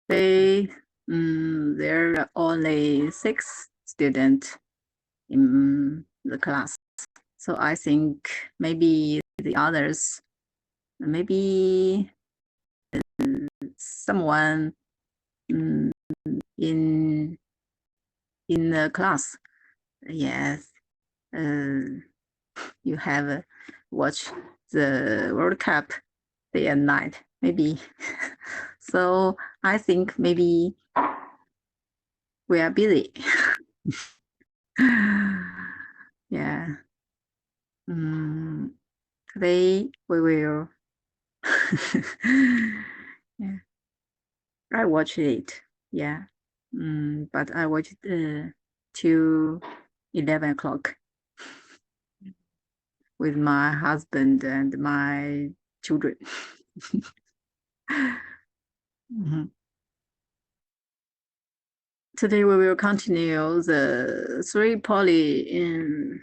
there are only 6 students in the class. So I think maybe the others, maybe someone in the class. Yes, you have watched the World Cup day and night, maybe. So I think maybe we are busy. Yeah. Today we will. Yeah, I watched it. Yeah. But I watched till 11 o'clock with my husband and my children. Today we will continue the 3 poly in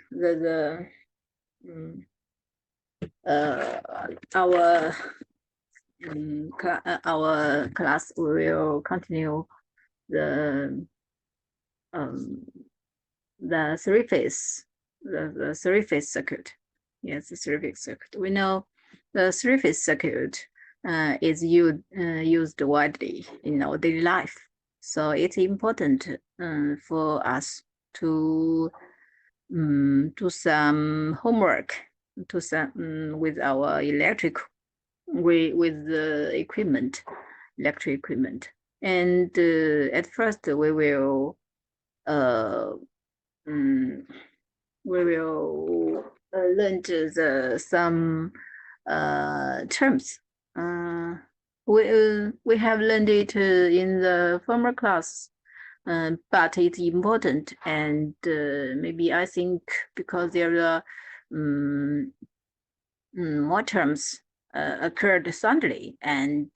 our class. We will continue the 3-phase the 3-phase circuit. Yes, the 3-phase circuit. We know the 3-phase circuit is used widely in our daily life. So it's important for us to do some homework, to some with our electric, with the equipment, electric equipment. And at first we will learn some terms. We have learned it in the former class, but it's important, and maybe I think because there are more terms occurred suddenly, and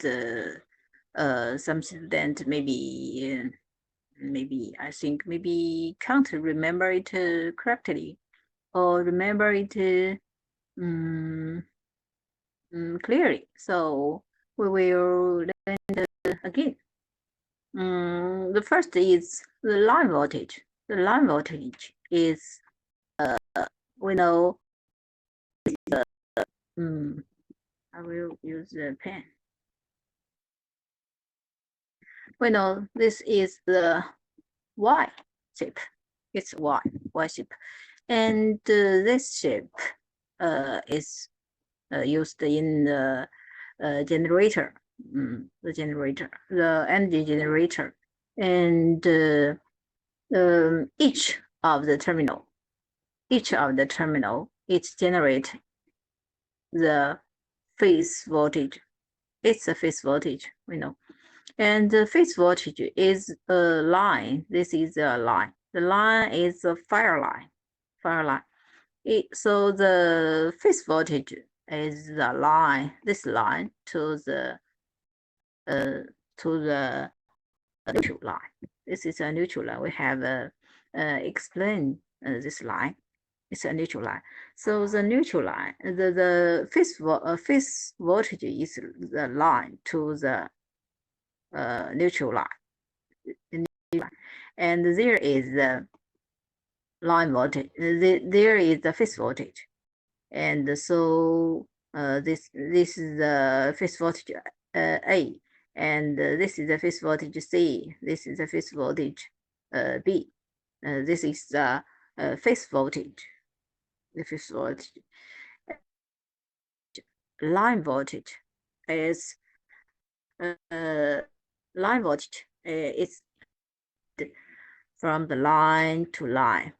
some students maybe I think maybe can't remember it correctly, or remember it clearly. So we will learn again. The first is the line voltage. The line voltage is we know I will use the pen. We know this is the Y shape. It's Y shape, and this shape is used in the generator, the energy generator, and each of the terminal, it generates the phase voltage. It's a phase voltage, we know. And the phase voltage is a line. This is a line. The line is a fire line. So the phase voltage is the line, this line to the neutral line. This is a neutral line. We have explained this line. It's a neutral line. So the neutral line, the phase voltage is the line to the neutral line. And there is the line voltage. There is the phase voltage, and so this is the phase voltage A, and this is the phase voltage C. This is the phase voltage B. This is the phase voltage. The phase voltage. Line voltage is line voltage. It's from the line to line.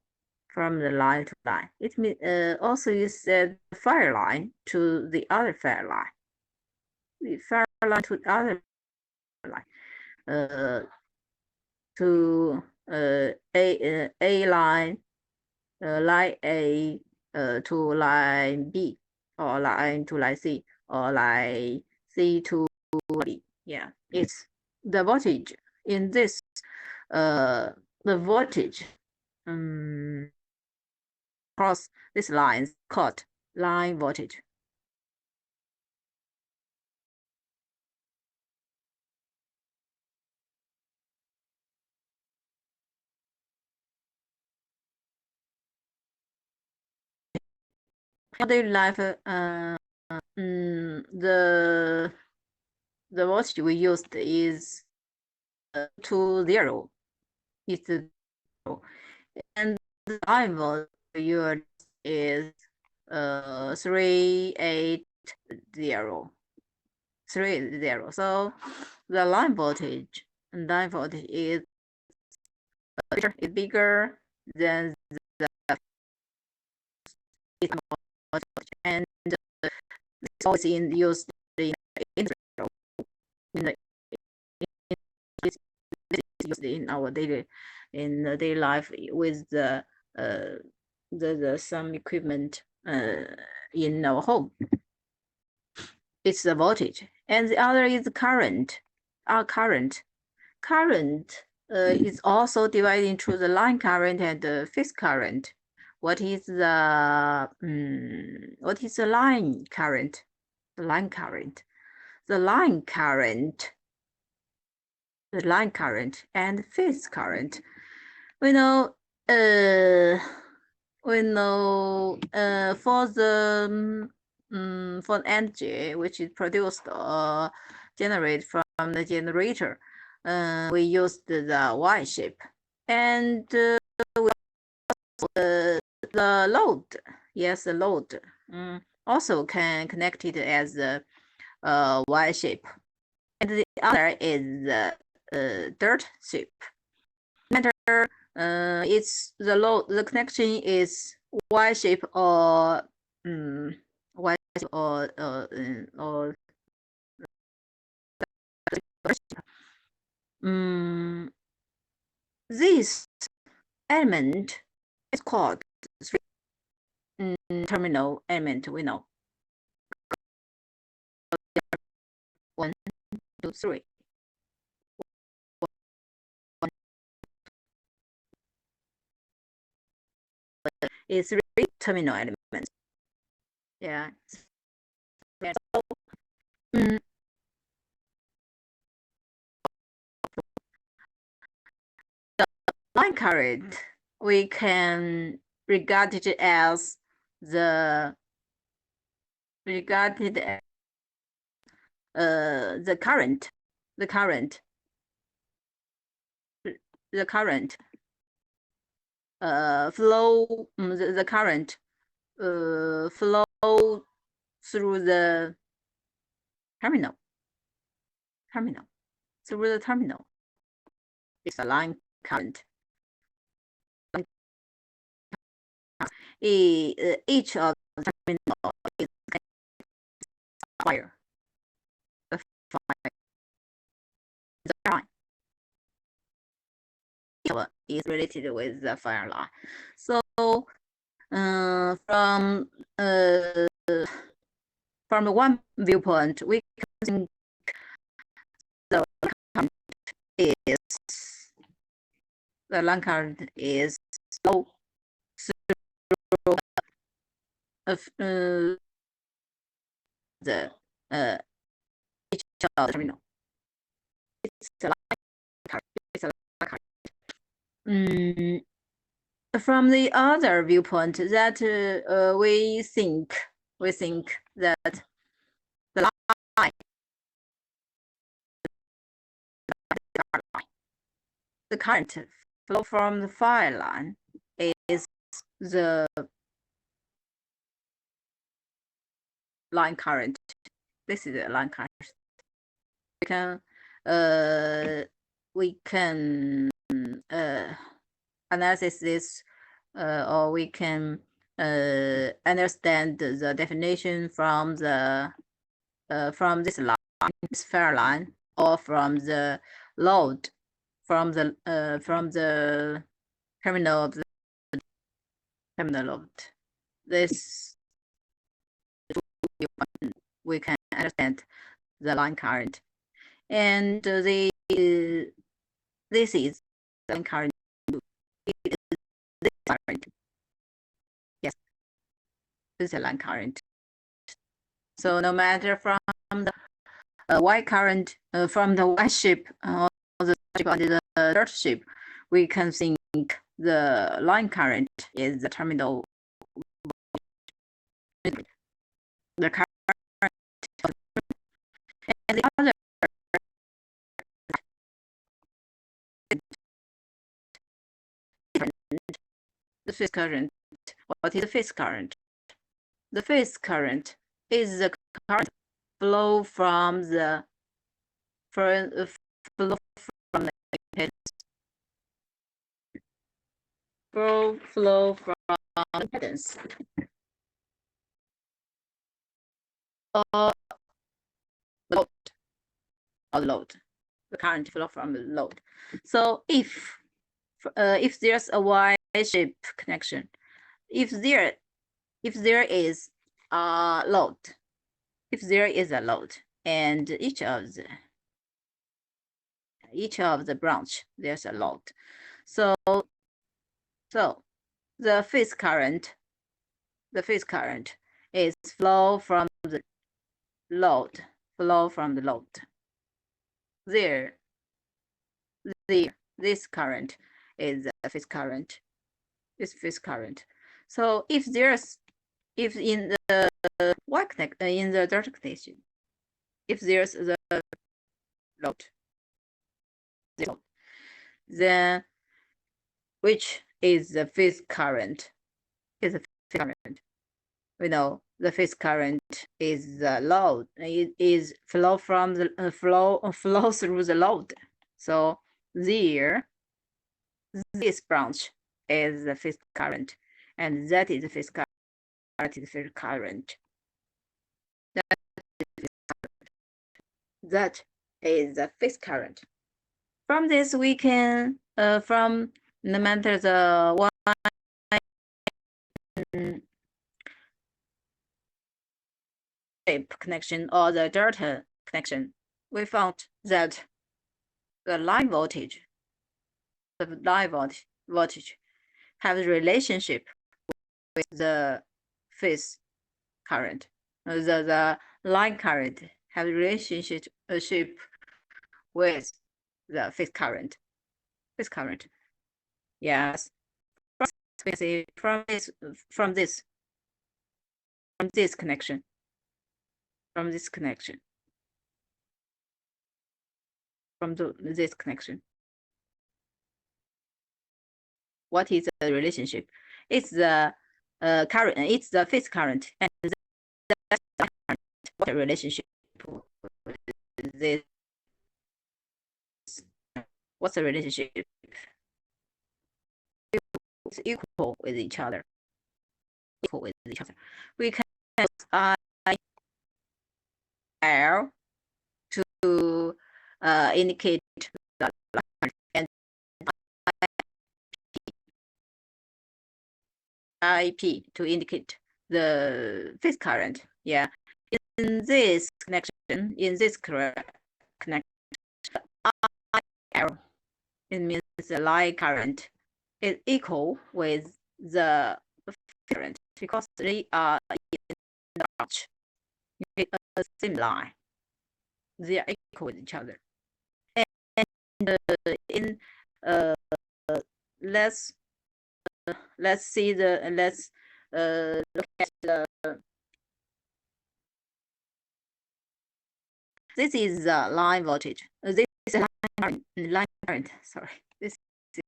From the line to line. It means also you said fire line to the other fire line. The fire line to the other line. To A line, line A to line B, or line to line C, or line C to B. Yeah, it's the voltage in this. The voltage across this line is called line voltage. daily life, the voltage we used is 2 0. It's 0, and the line voltage we used is 380. 380. So the line voltage is bigger than the voltage, and it's always used in used in our daily life with the some equipment in our home. It's the voltage, and the other is current. Current is also divided into the line current and the phase current. What is the line current? The line current and phase current. We know for the energy which is produced or generated from the generator, we use the Y shape, and the load, yes, the load also can connect it as a Y shape, and the other is the dirt shape. Matter it's the load, the connection is Y shape or Y shape or this element is called terminal element. We know 1, 2, 3. It's 3 terminal elements. Yeah. So, the line current, we can regard it as the current flow, the current flow through the terminal. Through the terminal. It's a line current. Each of the terminal is fire. The line is related with the fire line. So from one viewpoint, we can think the line current is slow of the each of the terminal. It's a line current. From the other viewpoint, that we think that the line, the current flow from the fire line is the line current. This is the line current. We can analyze this, or we can understand the definition from the from this line, this fire line, or from the load, from the terminal of the load. This we can understand the line current, and this is the line current. Yes, this is a line current. So no matter from the Y current, from the Y shape or the dirt shape, we can think the line current is the terminal the current, and the other the phase current. What is the phase current? The phase current is the current flow from the flow from the flow from the impedance or load or load. The current flow from the load. So if there's a Y-shaped connection, if there is a load, and each of the branch there's a load, so the phase current is flow from the load. This current is the phase current. So if in the Y connect in the delta connection, if there's the load, then which is the phase current? We know the phase current is the load. It is flow from the flow through the load. So this branch is the phase current, and that is the phase current. That is the phase current. From this, we can from no matter the Y shape connection or the delta connection, we found that the line voltage have a relationship with the phase current. The line current have a relationship with the phase current. Yes. From this connection. This connection. What is the relationship? It's the current. It's the phase current, and that's the current. What a relationship with this? What's the relationship? It's equal with each other. We can use IL to indicate the line, and IP to indicate the phase current. Yeah, in this connection, IL, it means the line current is equal with the current because they are in the branch, a same line. They are equal with each other. And in let's see let's look at the. This is the line voltage. This is a line current. Sorry, this is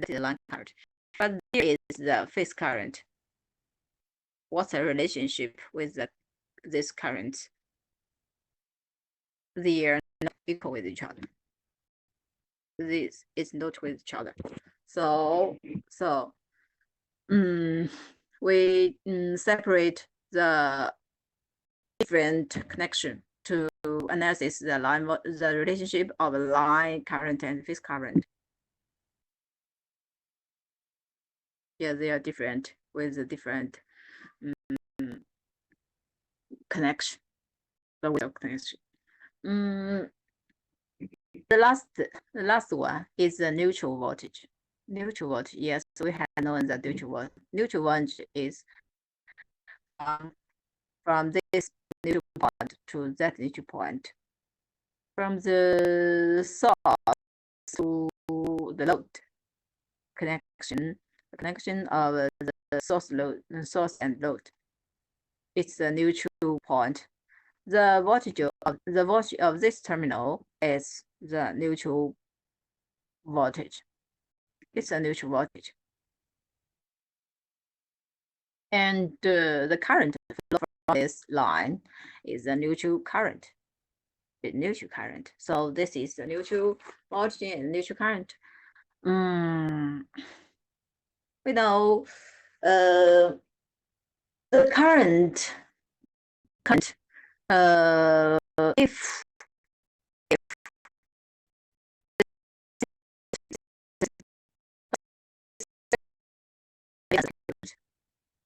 the line current. But there is the phase current. What's the relationship with this current? They are not equal with each other. This is not with each other. So we separate the different connection to analysis the relationship of line current and phase current. Yeah, they are different with the different connection. The connection. The last one is the neutral voltage. Yes, we have known that neutral voltage is from this neutral point to that neutral point, from the source to the load connection, the connection of the source and load. it's the neutral point. The voltage of this terminal is the neutral voltage. It's a neutral voltage. And the current flow from this line is a neutral current. Neutral current. So this is the neutral voltage and neutral current. We know the current if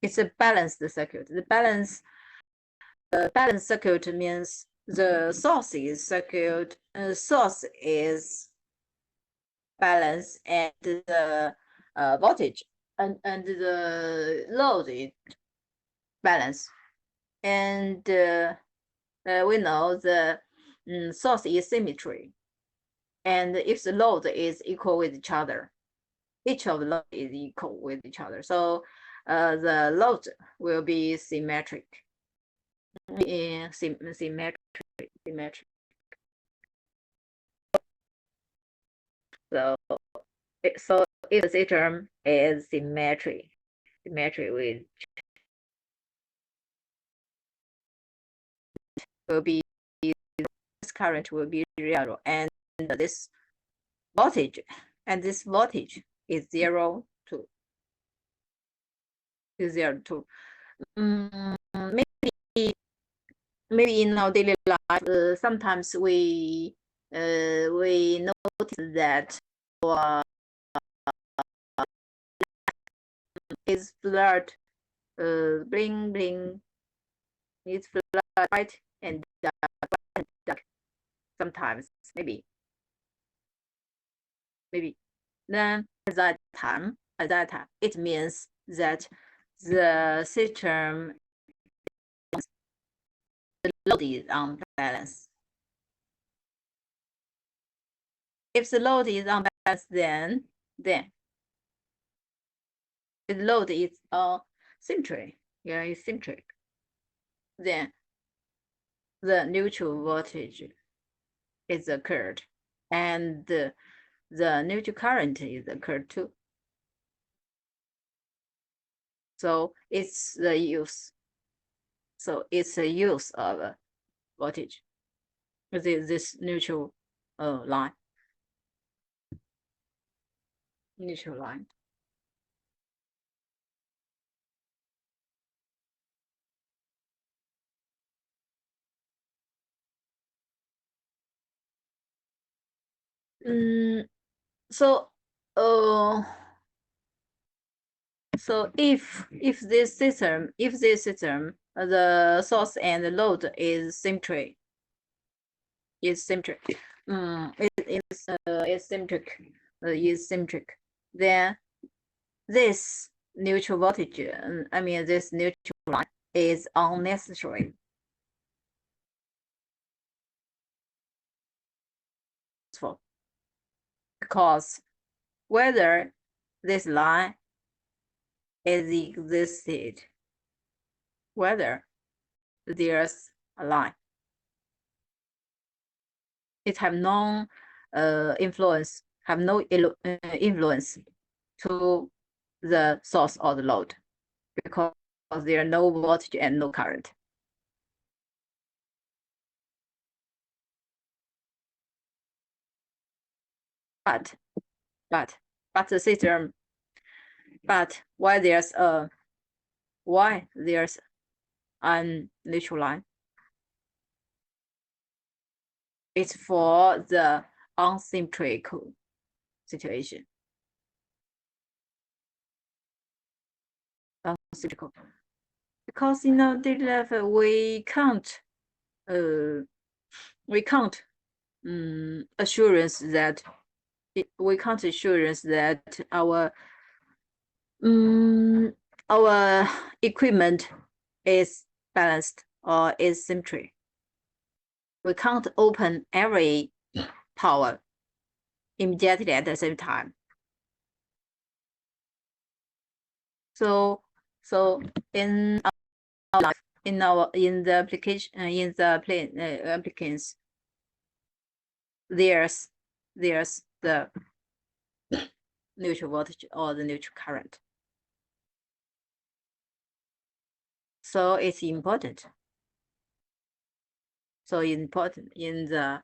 it's a balanced circuit. The balanced circuit means the source is balanced and the voltage and the load is balanced. And we know the source is symmetry. And if the load is equal with each other, each of the load is equal with each other. So the load will be symmetric. Symmetric. So if the system is symmetric with will be this current will be real, and this voltage is 0 to 0 to maybe in our daily life sometimes we notice that is blurred, bling bling, it's blurred, bright and dark. Sometimes maybe then at that time it means that the system, the load is unbalanced. If the load is unbalanced, then the load is symmetric. Yeah, it's symmetric. Then the neutral voltage is occurred, and the neutral current is occurred too. So it's the use. So it's a use of voltage. This neutral line. Neutral line. So if this system, the source and the load is symmetric, is symmetric, then this neutral voltage, this neutral line is unnecessary. Because whether this line is existed, whether there's a line, it have no influence to the source or the load, because there are no voltage and no current. But the system, why there's a neutral line? It's for the unsymmetrical situation. Unsymmetrical. Because in our daily life we can't assurance that our equipment is balanced or is symmetric. We can't open every power immediately at the same time. So in our life, in the application in the plane applicants, there's the neutral voltage or the neutral current. So it's important. So important in the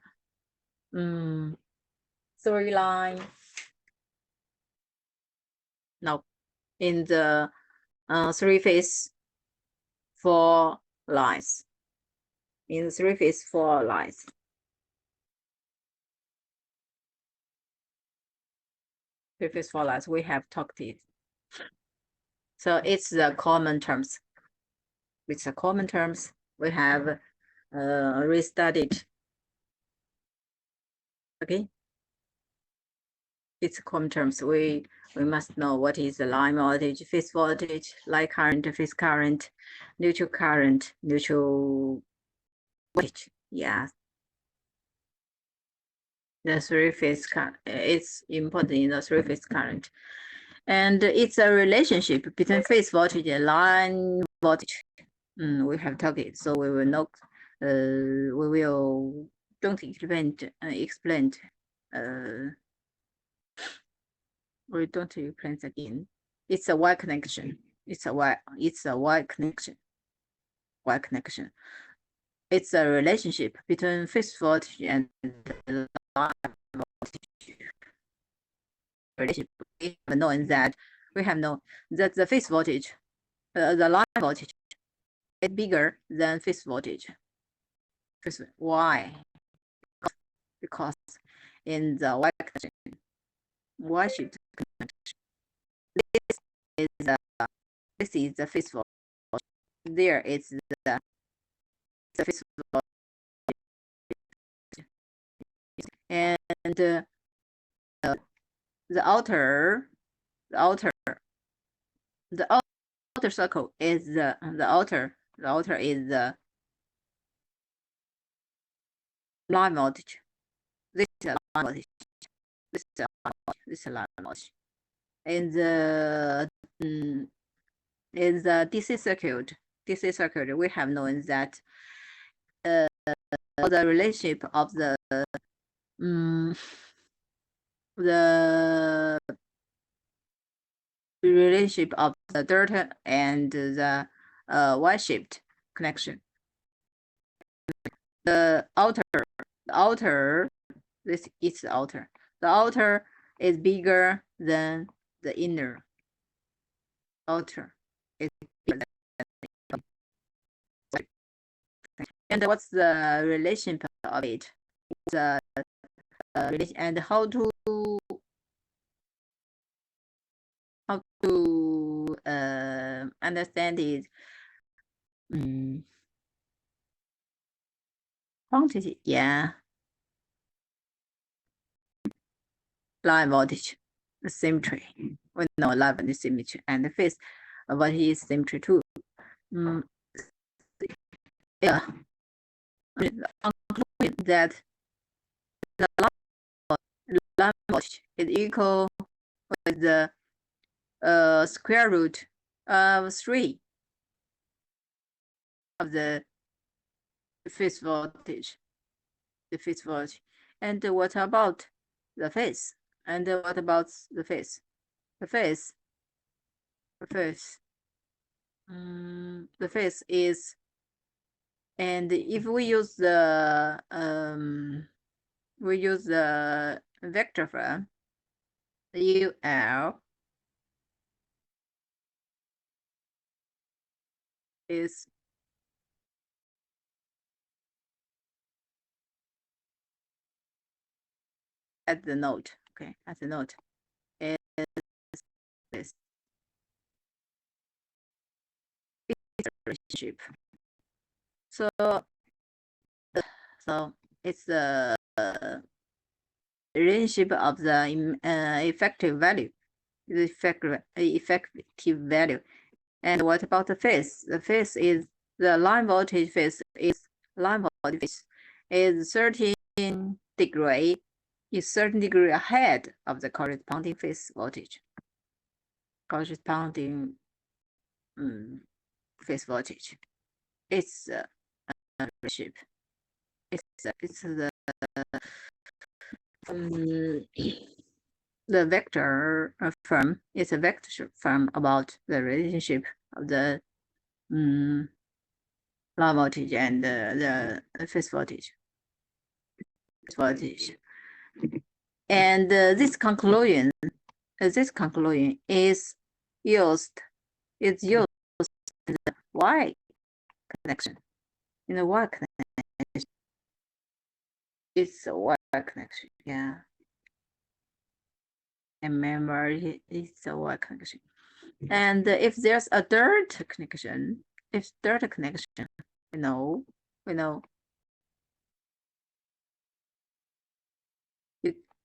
3 line. No, in the 3-phase 4 lines. In the 3-phase 4 lines. 3-phase 4 lines, we have talked it. So it's the common terms. With the common terms, we have restudied. Okay. It's common terms. We must know what is the line voltage, phase voltage, line current, phase current, neutral current, neutral voltage. Yeah. The 3-phase current, it's important in the 3-phase current. And it's a relationship between phase voltage and line voltage. We have talked it, so we will not, we will don't explain, we don't explain again. It's a Y connection. It's a Y connection. Y connection. It's a relationship between phase voltage and the line voltage. Relationship. We have known that the phase voltage, the line voltage is bigger than phase voltage. Why? Because in the Y connection, Y-shaped connection, this is the phase voltage. There is the phase voltage, and the outer circle is the outer is the line voltage. This is line voltage. This is line voltage. In the DC circuit, we have known that the relationship of the relationship of the delta and the Y-shaped connection. The outer, this is the outer. The outer is bigger than the inner. Outer is bigger than the inner. And what's the relationship of it? The and how to understand it? Quantity, yeah. Line voltage, the symmetry. We know line voltage symmetry and the phase voltage is symmetry too. Yeah. Conclude that the line voltage is equal with the square root of 3 of the phase voltage. The phase voltage. And what about the phase? And what about the phase? The phase is, and if we use the vector form, UL is at the node. Okay, at the node is this. It's a relationship. So it's the relationship of the effective value, the effective value. And what about the phase? The phase is the line voltage phase is 13 degree ahead of the corresponding phase voltage. Corresponding phase voltage. its relationship. It's the vector form. It's a vector form about the relationship of the line voltage and the phase voltage. And this conclusion is used in the Y connection. In the Y connection, it's a Y connection. Yeah. And remember, it's a Y connection. And if there's a third connection, we know.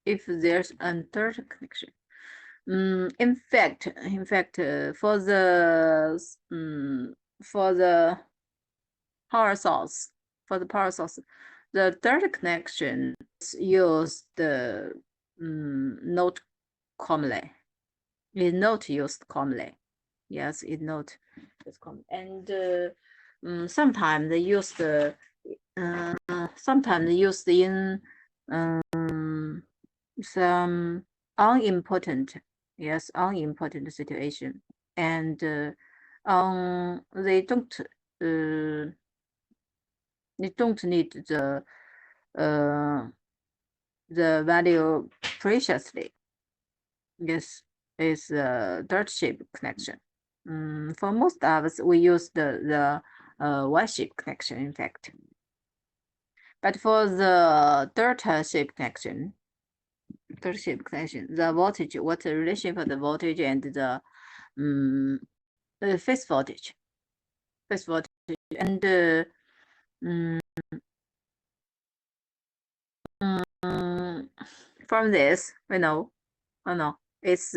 If there's a third connection. In fact, for the power source, the third connection use the not commonly. Is not used commonly. Yes, it's not used commonly. And sometimes they use the sometimes used in some unimportant situation, and they don't need the value preciously. Yes, is a dirt-shaped connection. For most of us, we use the Y-shaped connection, in fact. But for the dirt-shaped connection, the voltage, what's the relationship of the voltage and the phase voltage, and from this we know, it's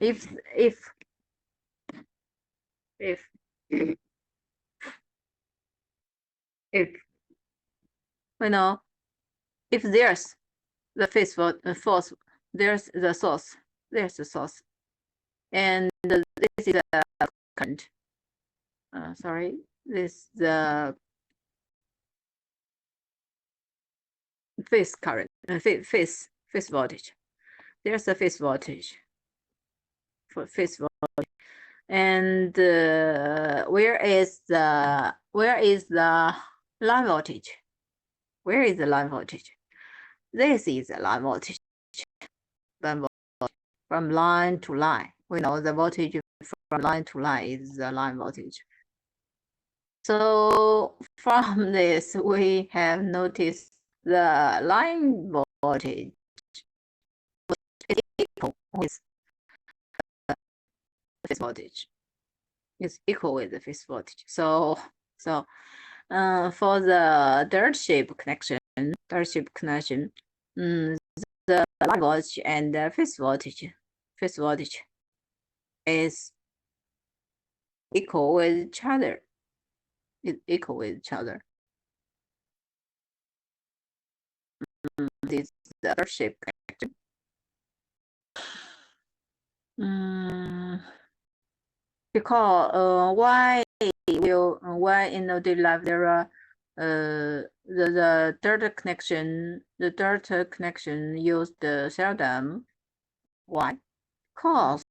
if we know, if there's the phase force, there's the source, and this is a current. Sorry, this is the phase current, phase voltage. There's a phase voltage for phase voltage, and where is the line voltage? Where is the line voltage? This is the line voltage. From line to line, we know the voltage from line to line is the line voltage. So from this, we have noticed the line voltage is equal with the phase voltage. It's equal with the phase voltage. So for the dirt-shaped connection, the line voltage and the phase voltage is equal with each other. This is the dirt-shaped connection. Because why in the daily life there are the dirt connection used seldom. Why? Because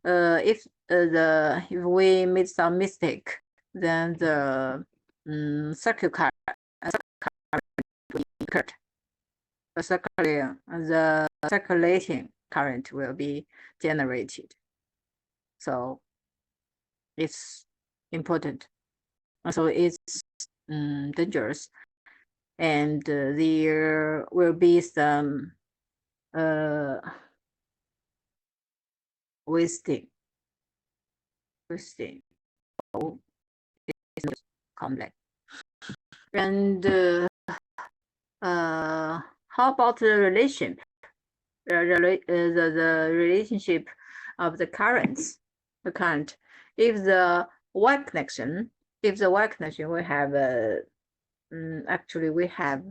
if we made some mistake, then the circuit current will occur. The circulating current will be generated. So it's important. So it's dangerous, and there will be some wasting. So it's complex. And how about the relationship? The relationship of the currents. The current. If the Y connection, we have actually we have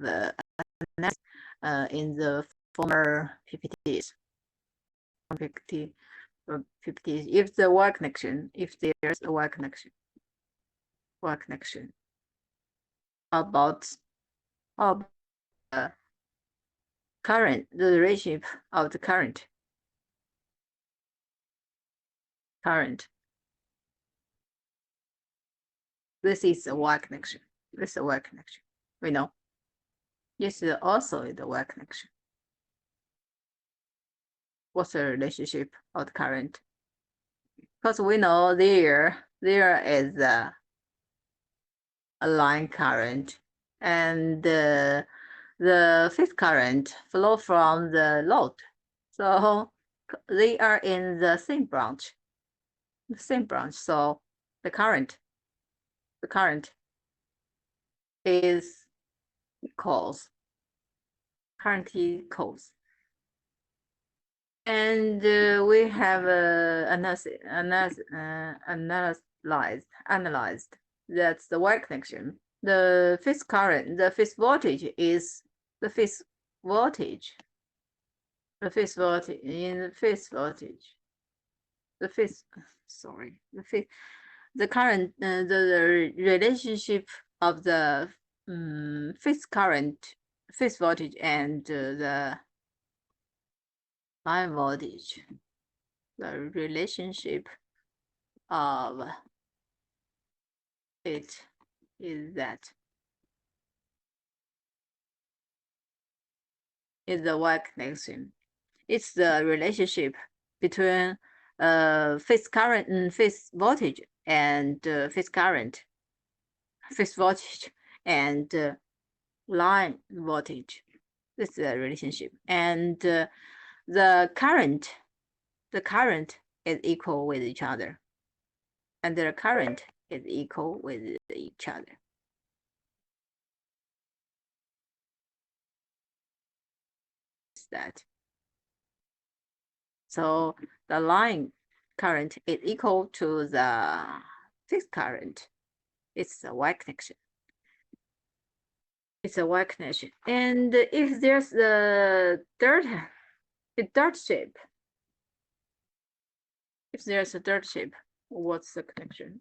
in the former PPTs. 50 if the Y connection, if there's a Y connection about current, the relationship of the current. This is a Y connection. This is a Y connection. We know. This is also the Y connection. What's the relationship of the current? Because we know there is a line current, and the phase current flow from the load. So they are in the same branch. So the current is equals current equals. And we have analyzed that's the Y connection. The phase current, the phase voltage is the phase voltage. The phase voltage in the phase voltage. The phase, sorry, the current, the relationship of the phase current, phase voltage, and the line voltage. The relationship of it is that is the Y connection. It's the relationship between phase current and phase voltage and phase current, phase voltage and line voltage. This is the relationship, and the current is equal with each other, and the current is equal with each other. That. So the line current is equal to the phase current. It's a Y connection. It's a Y connection. And if there's the dirt shape, if there's a dirt shape, what's the connection?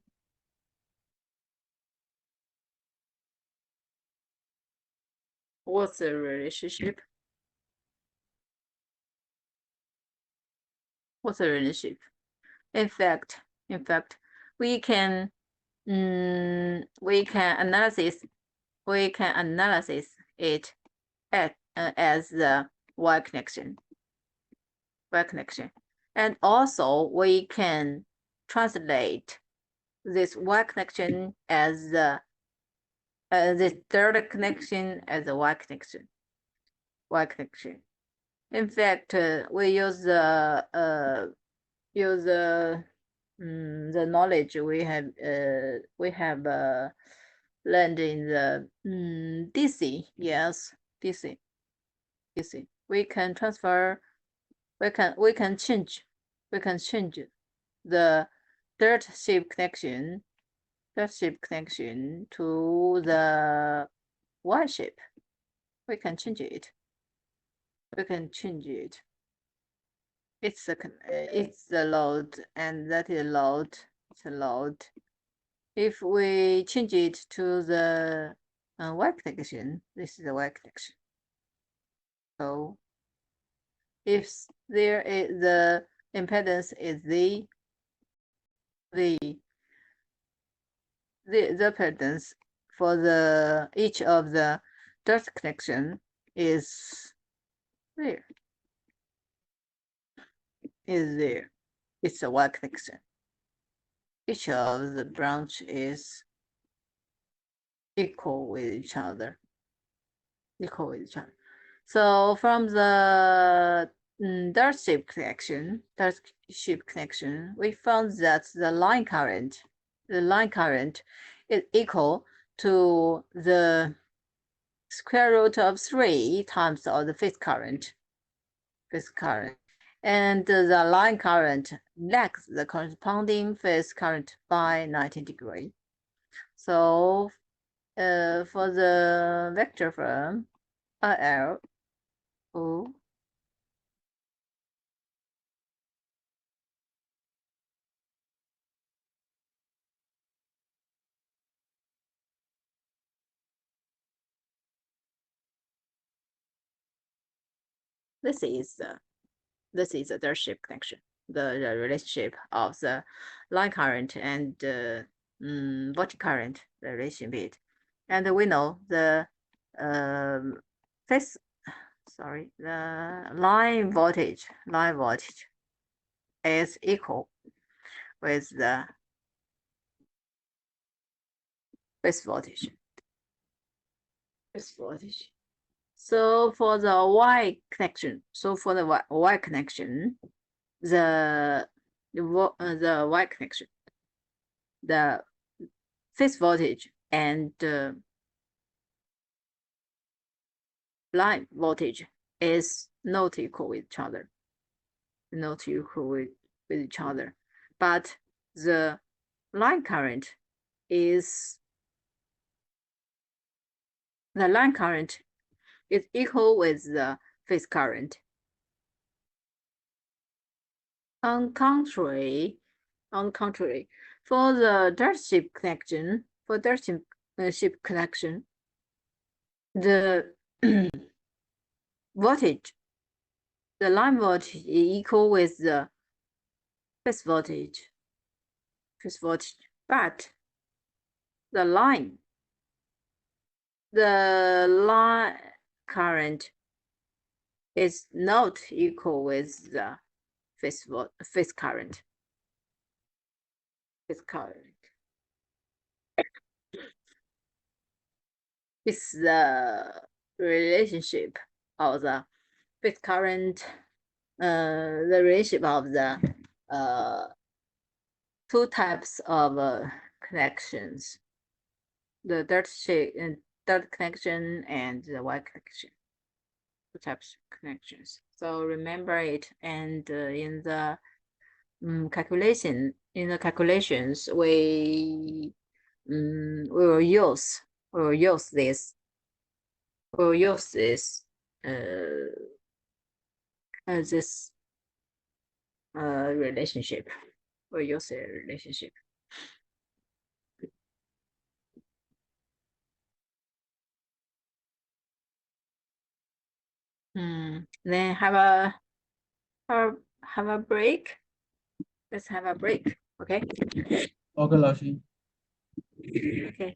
What's the relationship? What's the relationship? In fact, we can analyze it as the Y connection. And also we can translate this Y connection as the this third connection as a Y connection. In fact, we use the knowledge we have learned in the DC. Yes, DC. We can transfer. We can change the dirt shape connection to the Y shape. We can change it. It's the load, and that is load. It's a load. If we change it to the Y connection, this is the Y connection. So if there is the impedance is the impedance for the each of the dirt connection is there. It's a Y connection. Each of the branch is equal with each other. So from the dirt shape connection, we found that the line current is equal to the square root of 3 times of the phase current. And the line current lags the corresponding phase current by 90 degrees. So for the vector form, RL O This is the Dirtship connection, the relationship of the line current and voltage current, the relationship. And we know the phase, the line voltage is equal with the phase voltage. So for the Y connection, Y connection, the Y connection, the phase voltage and line voltage is not equal with each other, but the line current is equal with the phase current. On contrary, for the Dirtship connection, the voltage, the line voltage is equal with the phase voltage, but the line current is not equal with the phase current. It's the relationship of the phase current, the relationship of the two types of connections, the dirt connection and the Y connection, two types of connections. So remember it, and in the calculations, we will use this relationship. We'll use a relationship. Then have a break. Let's have a break. Okay. OK，老师。Okay.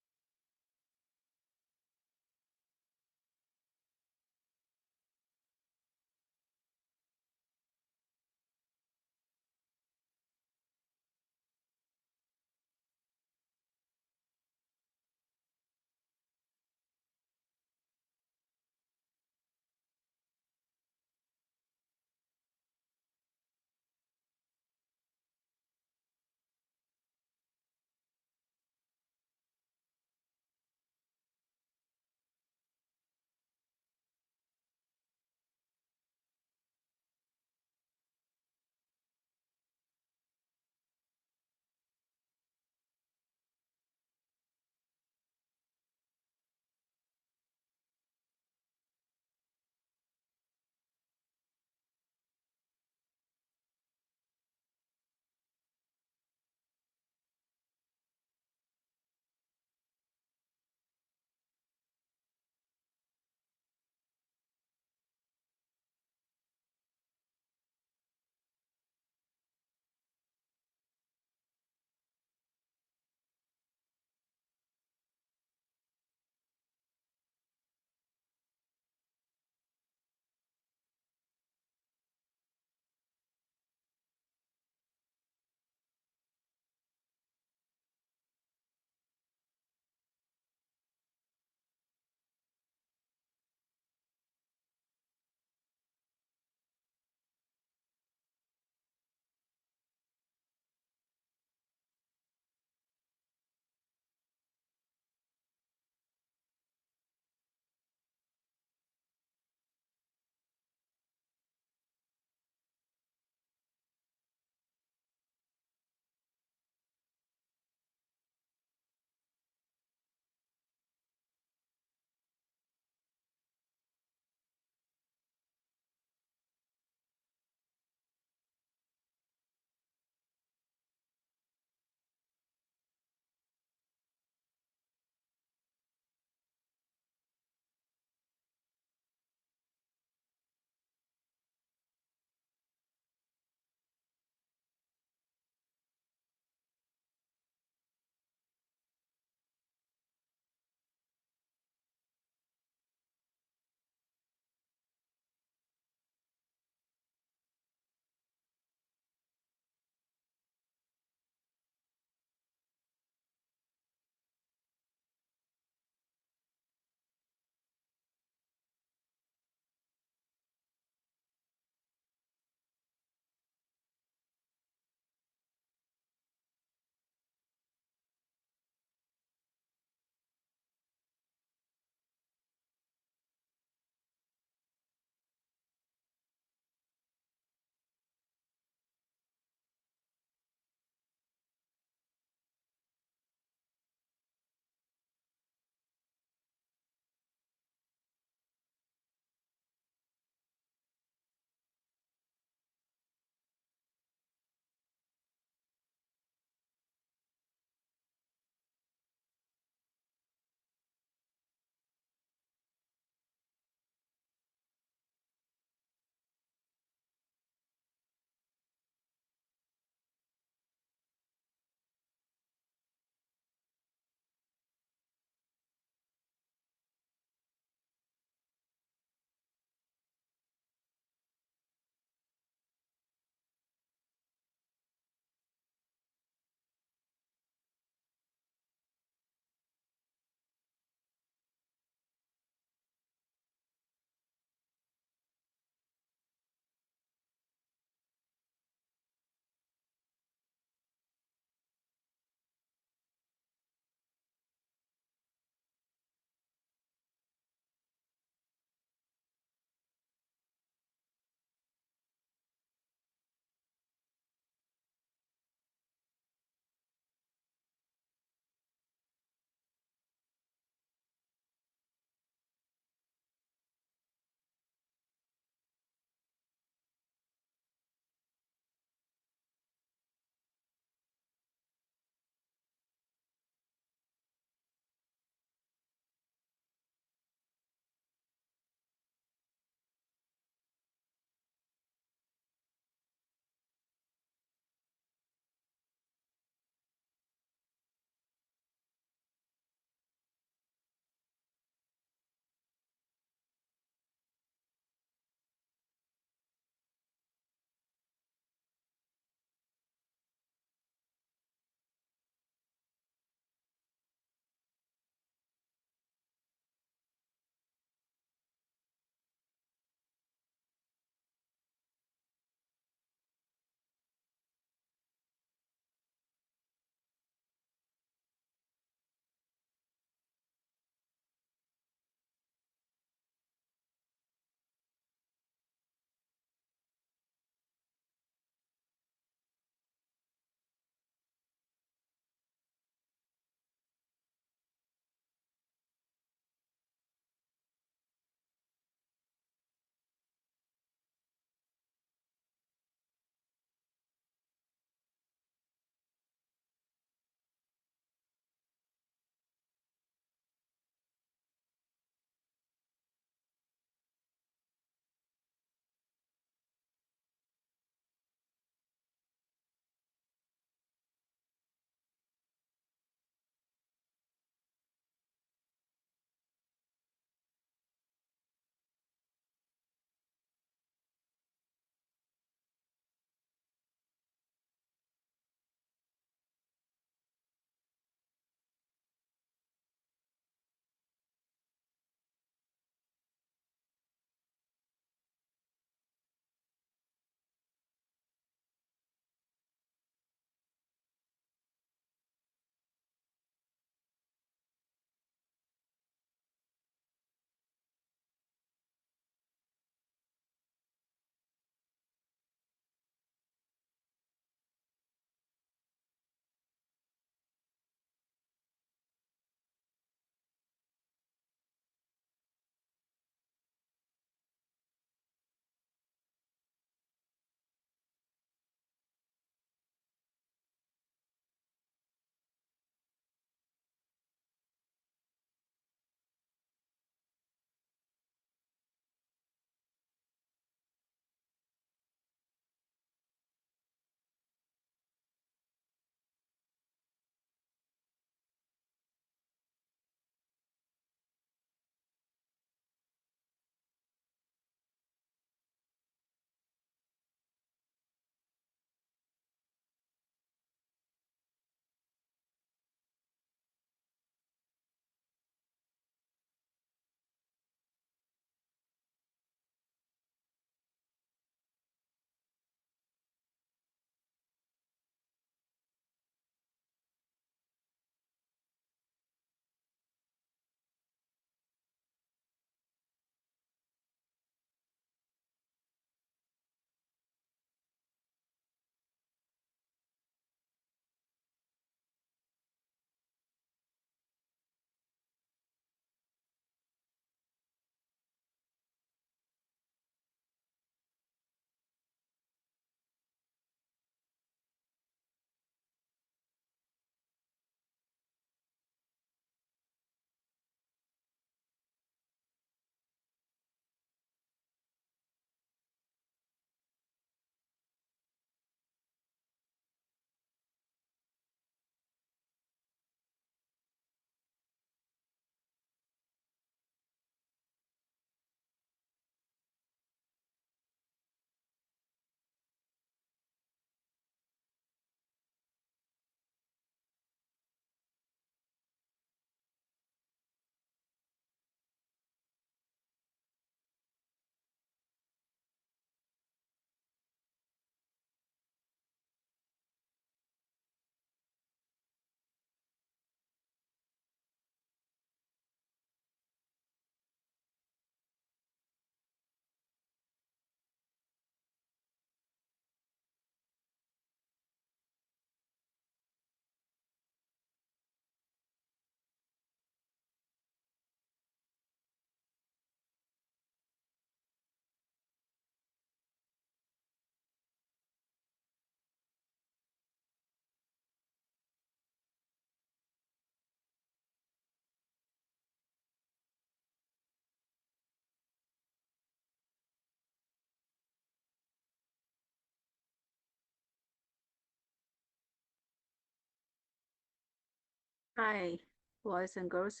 Hi, boys and girls.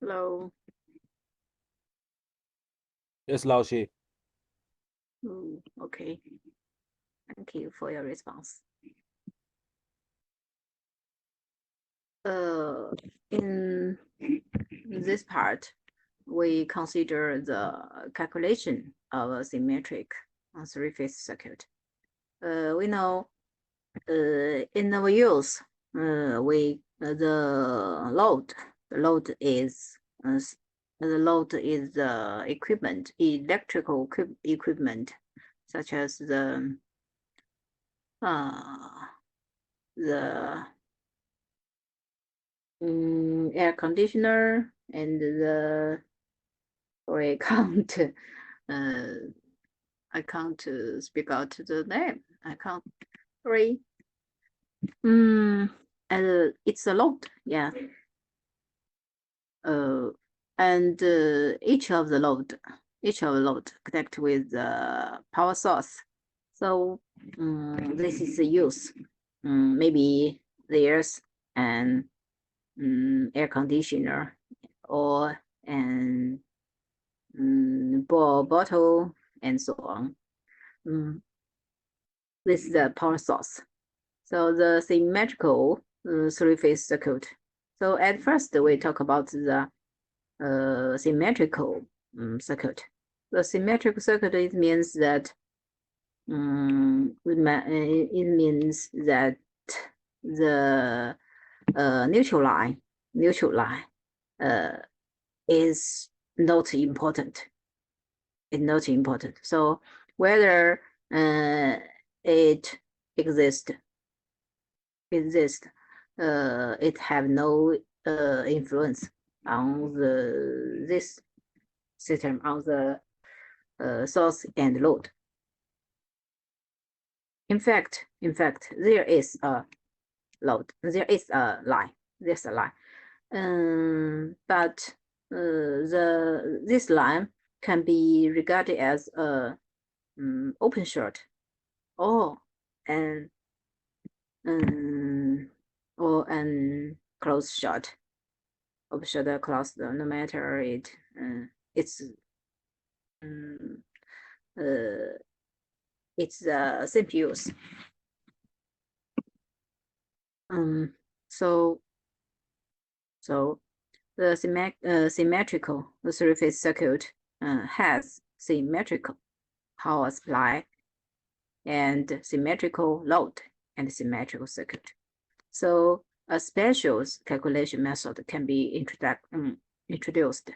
Hello. Yes, 老师。 Okay. Thank you for your response. In this part, we consider the calculation of a symmetric three-phase circuit. We know in our use, the load is the equipment, electrical equipment, such as the air conditioner and the I can't speak out the name. I can't. Sorry. And it's a load, yeah. And each of the load connect with the power source. So this is the use. Maybe there's an air conditioner or an bottle and so on. This is the power source. So the symmetrical three-phase circuit. So at first we talk about the symmetrical circuit. The symmetrical circuit, it means that the neutral line is not important. It's not important. So whether it exists, it have no influence on this system, on the source and load. In fact, there is a load. There is a line. There's a line. But this line can be regarded as a open short or an closed short. Open short or closed, no matter it's simple use. So the symmetrical three-phase circuit has symmetrical power supply and symmetrical load and symmetrical circuit. So a special calculation method can be introduced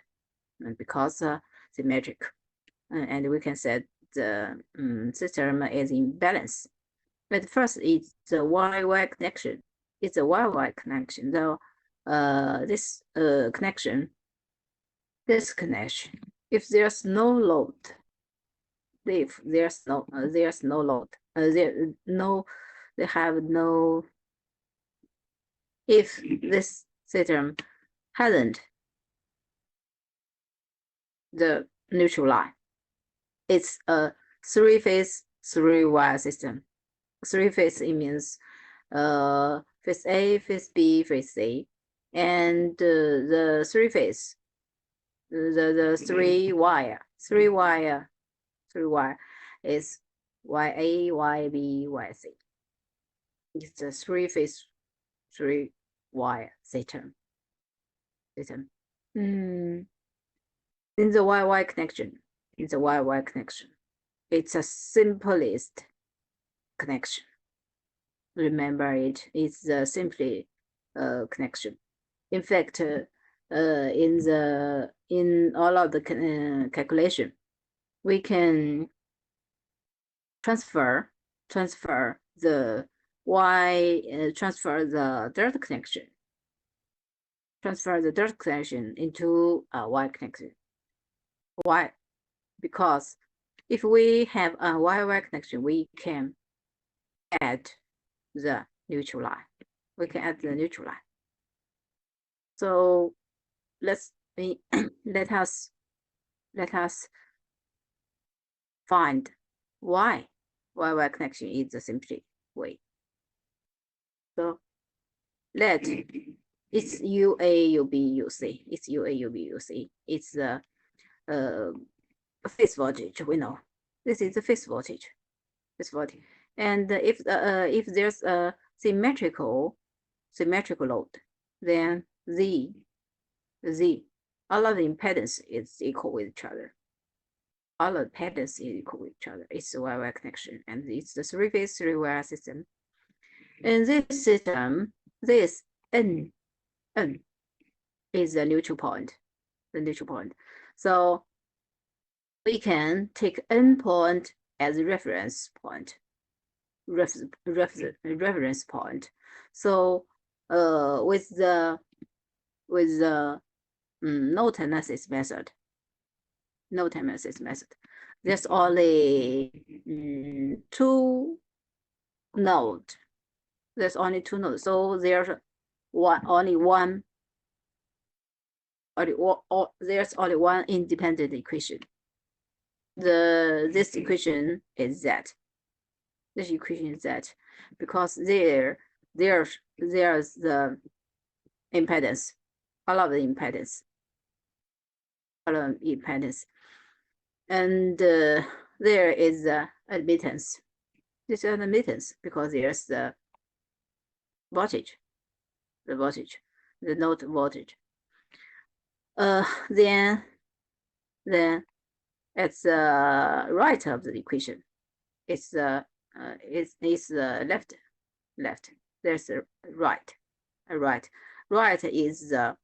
because symmetric, and we can say the system is in balance. But first, it's the Y-Y connection. It's a Y-Y connection. Though this connection, if there's no load, they have no. If this system hasn't the neutral line, it's a three-phase, three-wire system. Three-phase, it means phase A, phase B, phase C, and the three-phase, the three-wire is YA, YB, YC. It's a three-phase, three-wire system. In the YY connection, it's a simplest connection. Remember it, it's the simply connection. In fact, in all of the calculation, we can transfer the direct connection. Transfer the direct connection into a Y connection. Why? Because if we have a Y-Y connection, we can add the neutral line. So let us find why y connection is the simple way. So let it's UA, UB, UC. It's UA, UB, UC. It's the phase voltage. We know this is the phase voltage. And if there's a symmetrical load, then Z all of the impedance is equal with each other. All of the impedance is equal with each other. It's a Y-Y connection, and it's the three-phase three-wire system. In this system, this N is the neutral point. So we can take N point as a reference point. Reference point. So with the node analysis method, there's only two nodes. There's only two nodes. So there's only one independent equation. This equation is that. This equation is that because there's the impedance, all of the impedance, and there is the admittance. This is admittance because there's the voltage, the node voltage. Then at the right of the equation, it's the left. There's a right. Right is the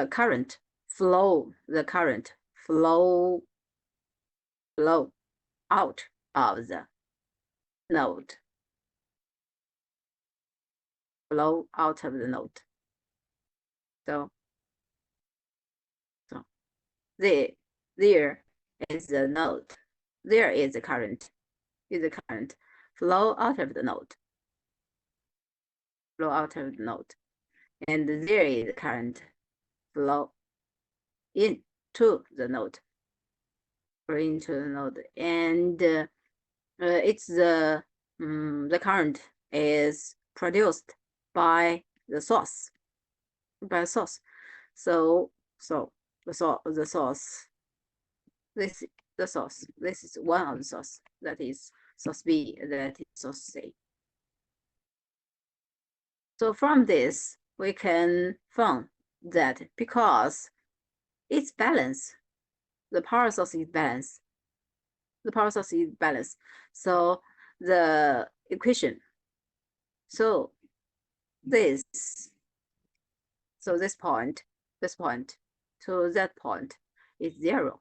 current flow. The current flow out of the node. Flow out of the node. So there is the node. There is the current. Flow out of the node. And there is current flow into the node. And it's the current is produced by the source. So the source. This is one of the source. That is source B. That is source C. So from this, we can find that because it's balanced, the power source is balanced. So the equation. So this point to that point is 0.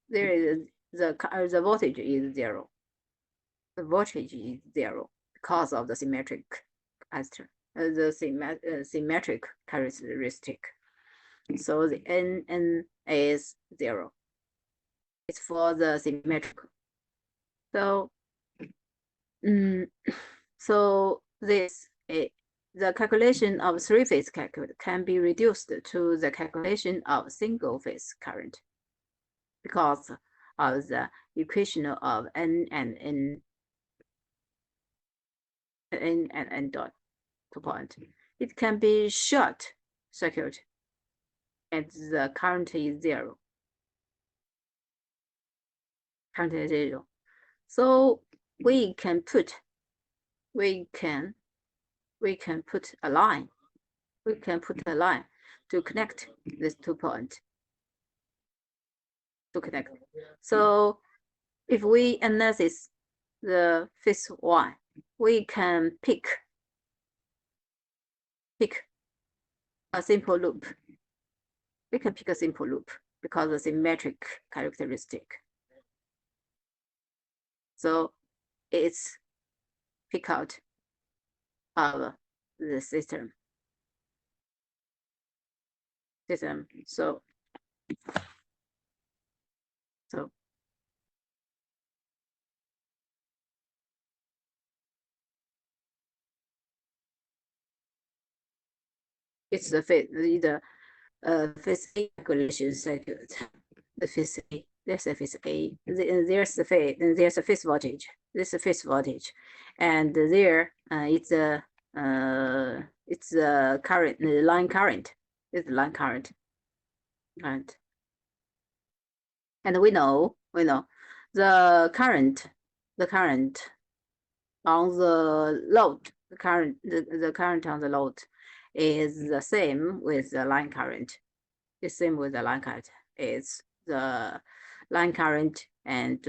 There is the voltage is 0. The voltage is 0 because of the symmetric characteristic. So the N is 0. It's for the symmetrical. So the calculation of three-phase can be reduced to the calculation of single-phase current because of the equation of N and N dot to point. It can be short circuit and the current is 0. So we can put a line. To connect these 2 points. So if we analyze the phase 1, we can pick a simple loop. Because of symmetric characteristic. So it's pick out of the system. So It's the phase A calculation circuit. The phase A. There's a phase A. There's a phase voltage. This is phase voltage, and there it's a current, line current. It's line current. Right. And we know the current on the load, the current on the load is the same with the line current. It's same with the line current. It's the line current and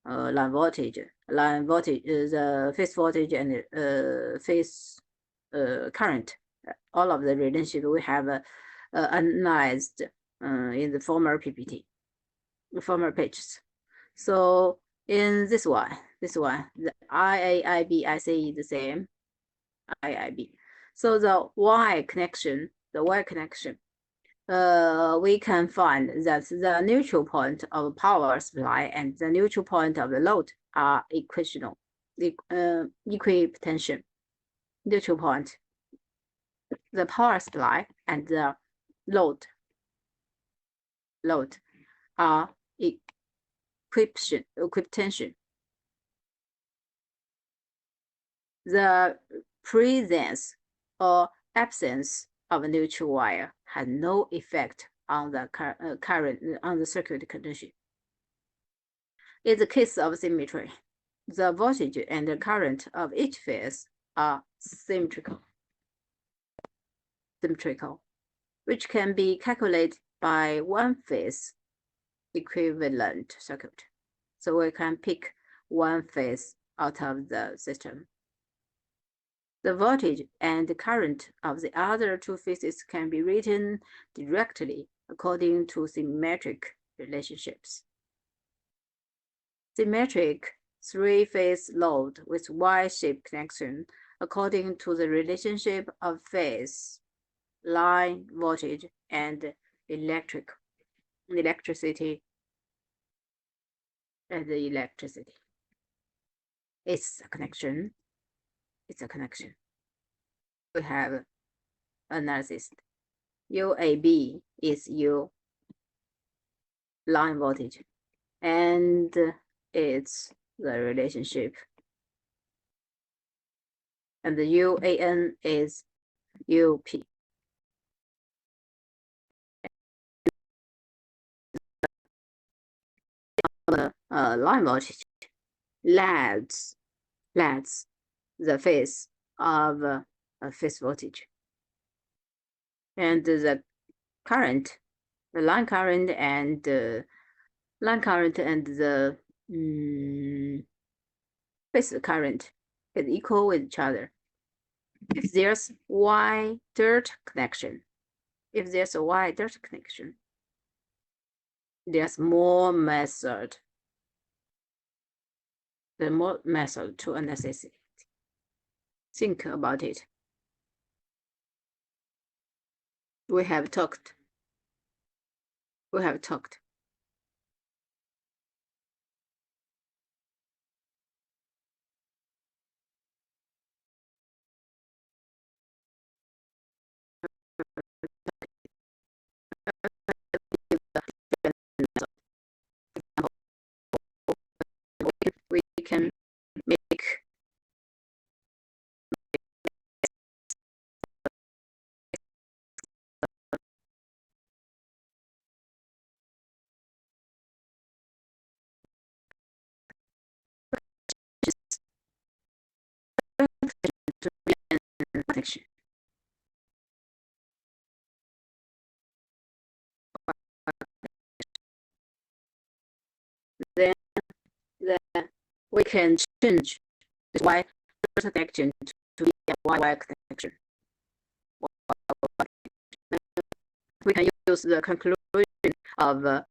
line voltage. Line voltage is phase voltage and phase current. All of the relationship we have analyzed in the former PPT, the former pages. So in this one, the IAIB IC is the same, IIB. So the Y connection, we can find that the neutral point of power supply and the neutral point of the load are equipotential. Neutral point, the power supply and the load are equipotential. The presence or absence of a neutral wire has no effect on the current on the circuit condition. In the case of symmetry, the voltage and the current of each phase are symmetrical, which can be calculated by one phase equivalent circuit. So we can pick one phase out of the system. The voltage and the current of the other two phases can be written directly according to symmetric relationships. Symmetric three-phase load with Y-shaped connection according to the relationship of phase, line voltage, and electricity. It's a connection. We have analysis. UAB is U line voltage, and it's the relationship. And the UAN is UP. The line voltage lags the phase of phase voltage, and the current, the line current and the phase current is equal with each other. If there's Y dirt connection, there's more method. The more method to analyze it. Think about it. We have talked. We can make protection. Then we can change this Y connection to be a Y connection. We can use the conclusion of the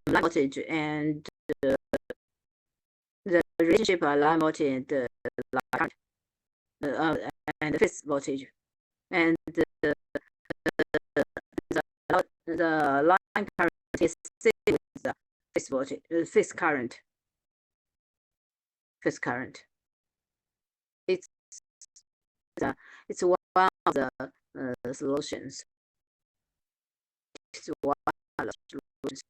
line voltage and the relationship of line voltage and the and the phase voltage, and the line current is same with the phase voltage, phase current. It's one the solutions. It's one of the solutions.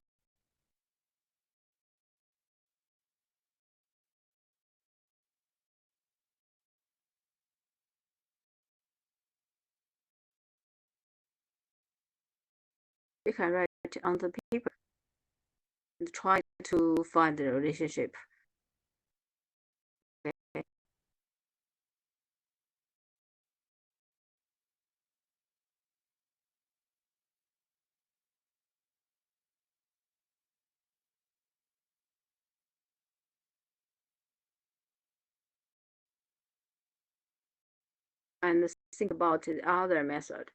You can write on the paper and try to find the relationship. Okay. And think about the other method.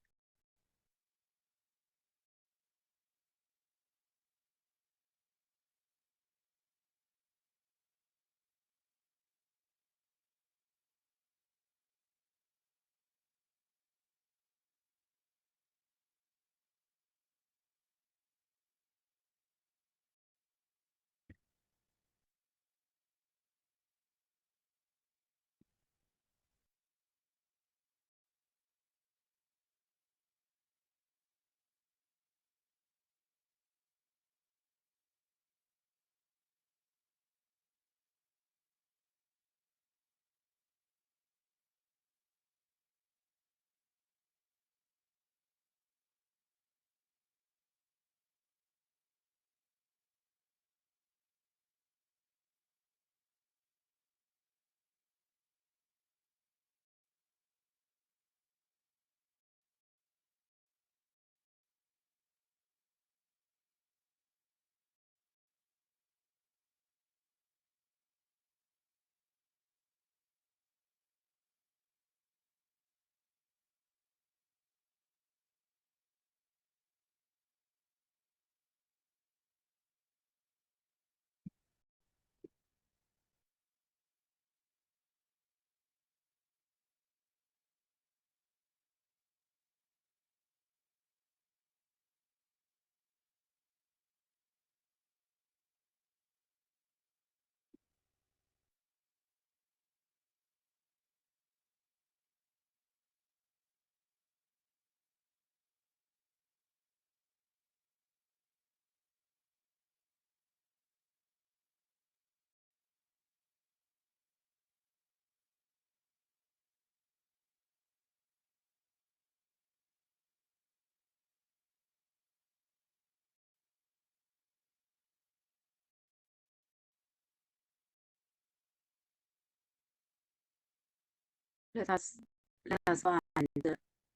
Let us find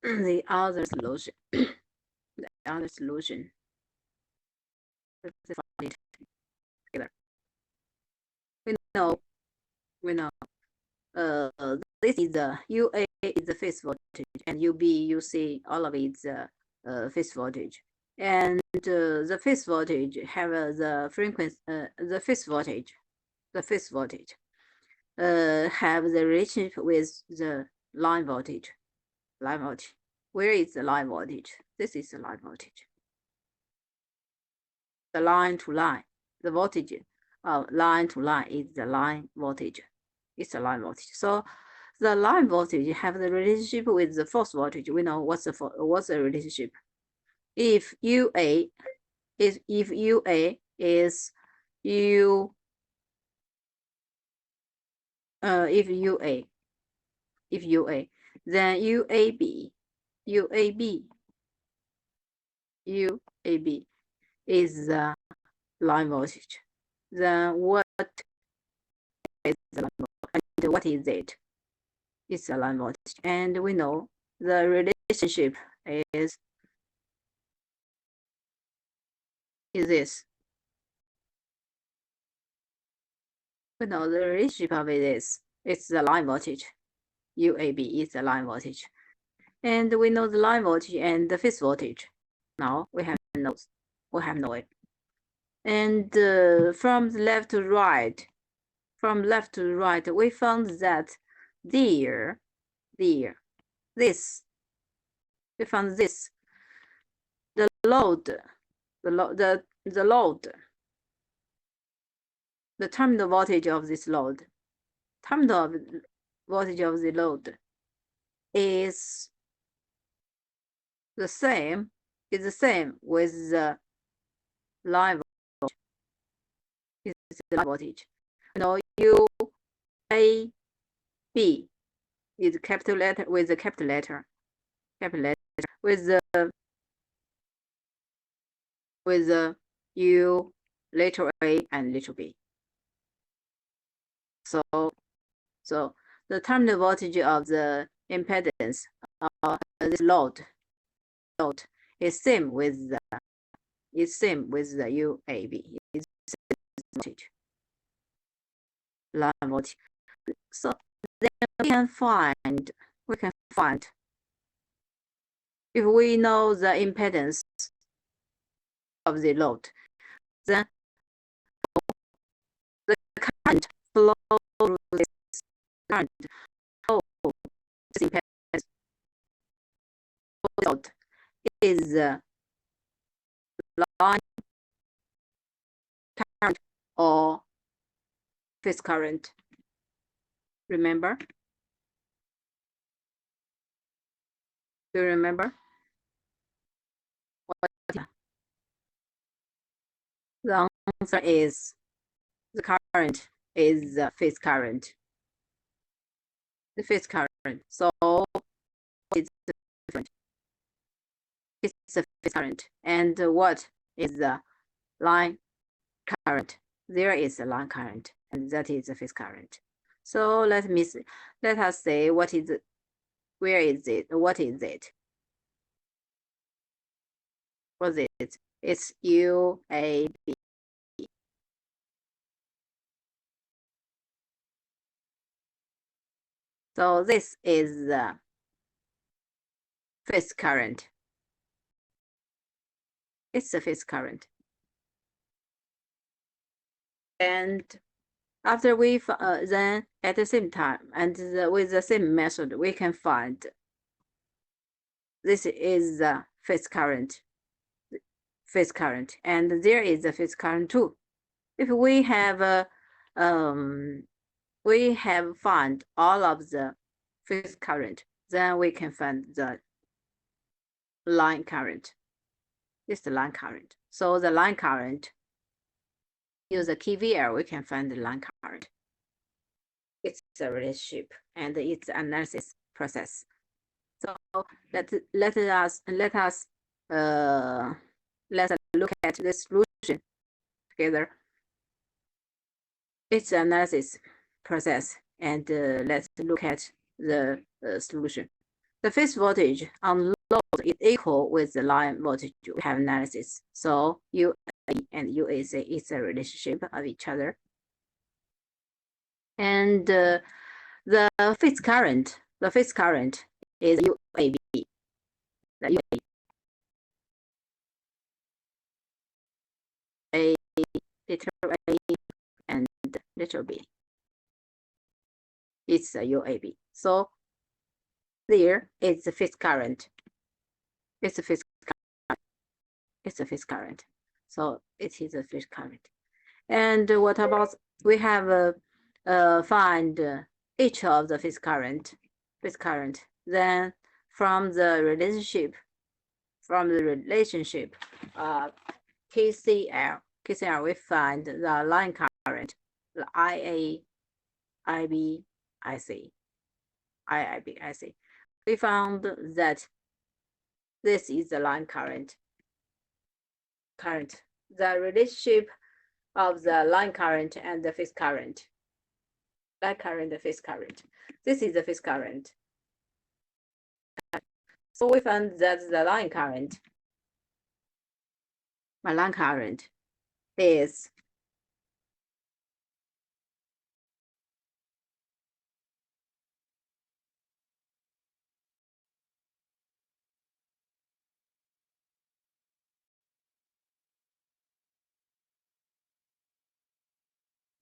the other solution. The other solution. Let's find it together. We know. This is the UA is the phase voltage, and UB, UC, all of it is phase voltage. And the phase voltage have the frequency, the phase voltage have the relationship with the line voltage. Line voltage. Where is the line voltage? This is the line voltage. The line to line, the voltage of line to line is the line voltage. It's the line voltage. So the line voltage have the relationship with the force voltage. We know what's the relationship. If UA is then UAB is the line voltage. Then what is the line voltage? And what is it? It's the line voltage. And we know the relationship is this. We know the relationship of it is, it's the line voltage. UAB is the line voltage. And we know the line voltage and the phase voltage. Now we have knows. We have know it. And from left to right, we found that we found this. The terminal voltage of this load, terminal voltage of the load is the same is the same with the line voltage. Is the line voltage. UAB is capital letter with the capital letter with the U, letter A and letter B. So the terminal voltage of the impedance of this load is same with the UAB. It's voltage, line voltage. So then we can find if we know the impedance of the load, then the current flow through this current flow this impedance load is line current or phase current. Remember? Do you remember? The answer is the current is the phase current. The phase current. So it's different. It's the phase current. And what is the line current? There is a line current, and that is the phase current. So let us say what is it? Where is it? What is it? What's it? It's UAB. So this is the phase current. It's the phase current. And after we then at the same time and with the same method, we can find this is the phase current, and there is a phase current too. If we have found all of the phase current, then we can find the line current. This is the line current. So the line current, use the KVL, we can find the line current. It's a relationship and it's an analysis process. So let us look at the solution together. It's an analysis process, and let's look at the solution. The phase voltage on load is equal with the line voltage. We have analysis. So UA and UAC is a relationship of each other. And the phase current is UAB. The UAB. A, letter A, and letter B. It's a UAB. So there is the phase current. It's a phase current. It's a phase current. So it is a phase current. And what about we have find each of the phase current. Then from the relationship KCL, we find the line current, the IA, IB, IC. We found that this is the line current. The relationship of the line current and the phase current. Line current, the phase current. This is the phase current. So we found that the line current, my line current is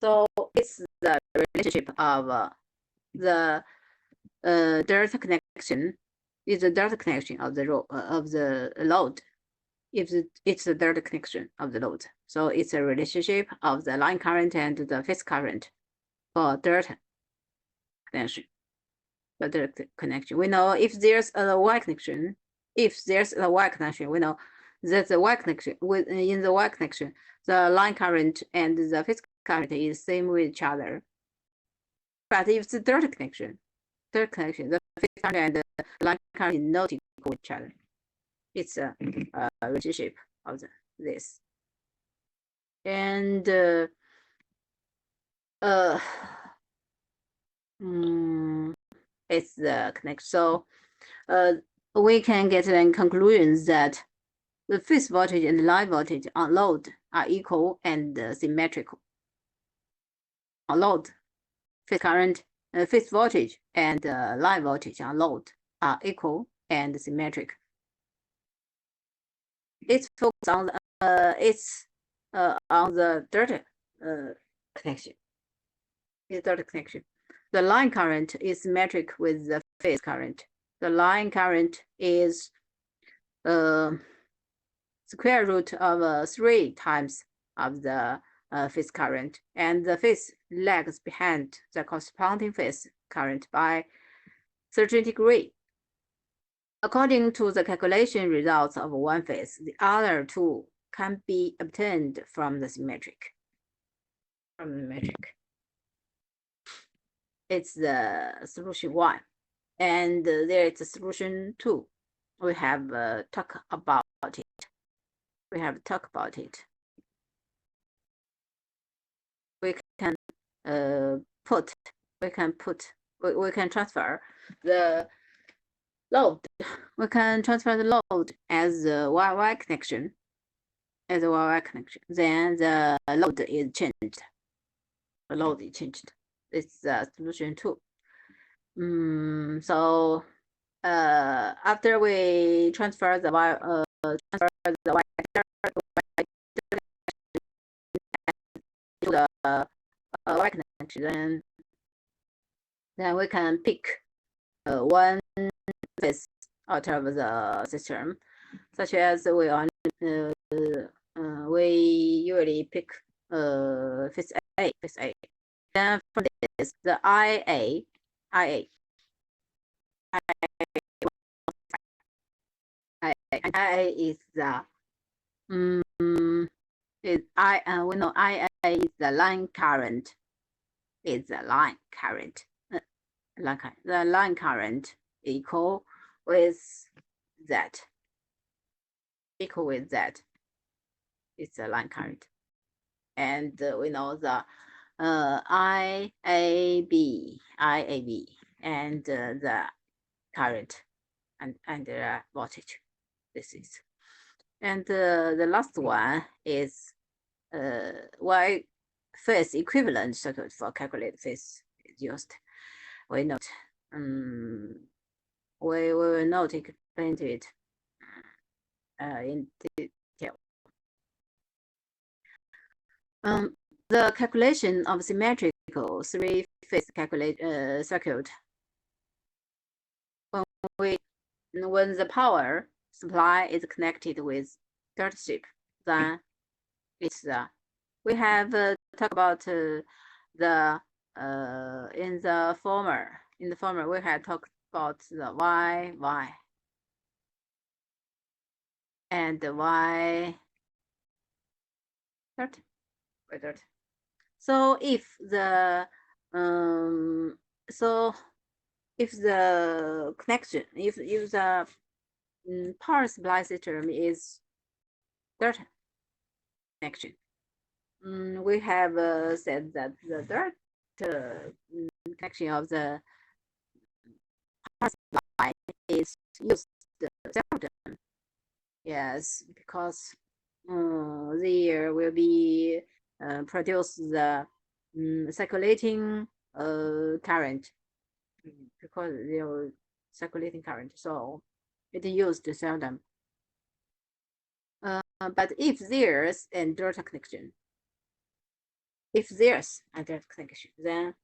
so it's the relationship of the delta connection is the delta connection of the load. If it's the delta connection of the load, so it's a relationship of the line current and the phase current for delta connection. We know if there's a Y connection, if there's a Y connection, we know that the Y connection in the Y connection, the line current and the phase current is same with each other. But if the direct connection, the phase current and the line current is not equal to each other. It's a relationship of this. And it's the connection. So we can get a conclusion that the phase voltage and line voltage on load are equal and symmetrical. On load, phase current, phase voltage and line voltage on load are equal and symmetric. It's focused on the direct connection. It's direct connection. The line current is symmetric with the phase current. The line current is square root of 3 times of the phase current, and the phase lags behind the corresponding phase current by 30 degrees. According to the calculation results of one phase, the other two can be obtained from the symmetric. It's the solution 1, and there is a solution 2. We have talked about it. We can transfer the load. We can transfer the load as a YY connection. Then the load is changed. It's solution 2. So after we transfer the Y to the Y connection, then we can pick one phase out of the system, such as we usually pick phase A. Then for this, the IA is the we know IA is the line current. The line current equal with that. It's the line current, and we know the IAB and the current and the voltage. This is, and the last one is Y phase equivalent circuit for calculate phase is used. We note we will not explain it in detail. The calculation of symmetrical 3-phase circuit, when the power supply is connected with dirt strip, then it's we have talked about the in the former we had talked about the Y and the Y dirt. So if the connection, if the power supply system is dirt connection, we have said that the dirt connection of the power supply is used seldom. Yes, because there will be produce the circulating current, because there are circulating current, so it used seldom. But if there's a dirt connection, then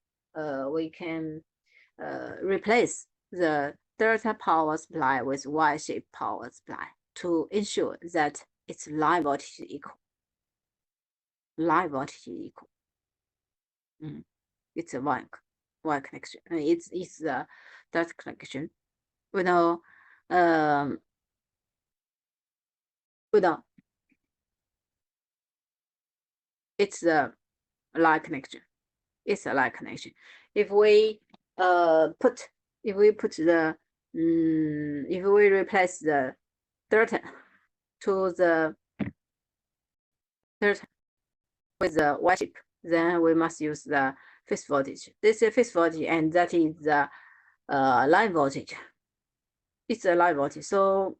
we can replace the delta power supply with Y-shaped power supply to ensure that its line voltage is equal. It's a Y connection. It's the dirt connection. We know we know it's a line connection. It's a line connection. If we put the if we replace the delta to the delta with the Y shape, then we must use the phase voltage. This is phase voltage, and that is the line voltage. It's a line voltage. So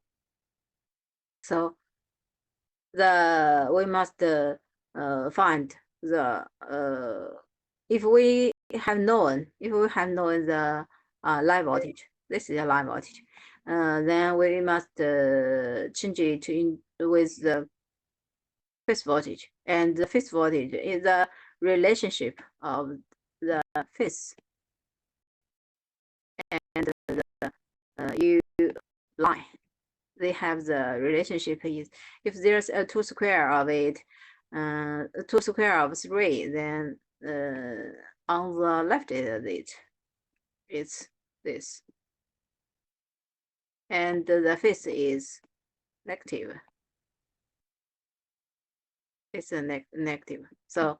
we must find the if we have known the line voltage, this is a line voltage, then we must change it with the phase voltage, and the phase voltage is the relationship of the phase and the U line. They have the relationship is, if there's a 2 square of it, 2 square of 3, then on the left of it, it's this. And the phase is negative. It's a negative. So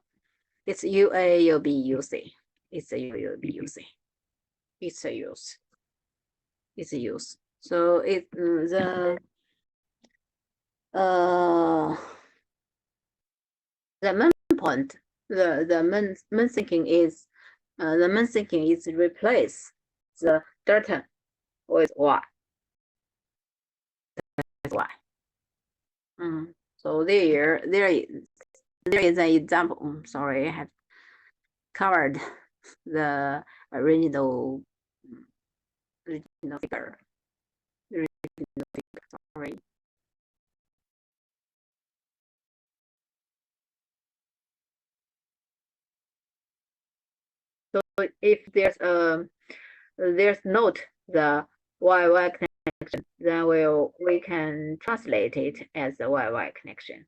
it's UA, UB, UC. It's a UB, UC. It's a use. It's a use. So it the main point, the main thinking is replace the delta with Y. That's Y. So there is an example. Sorry, I have covered the original figure. Sorry. So if there's not the YY connection, then we can translate it as a YY connection.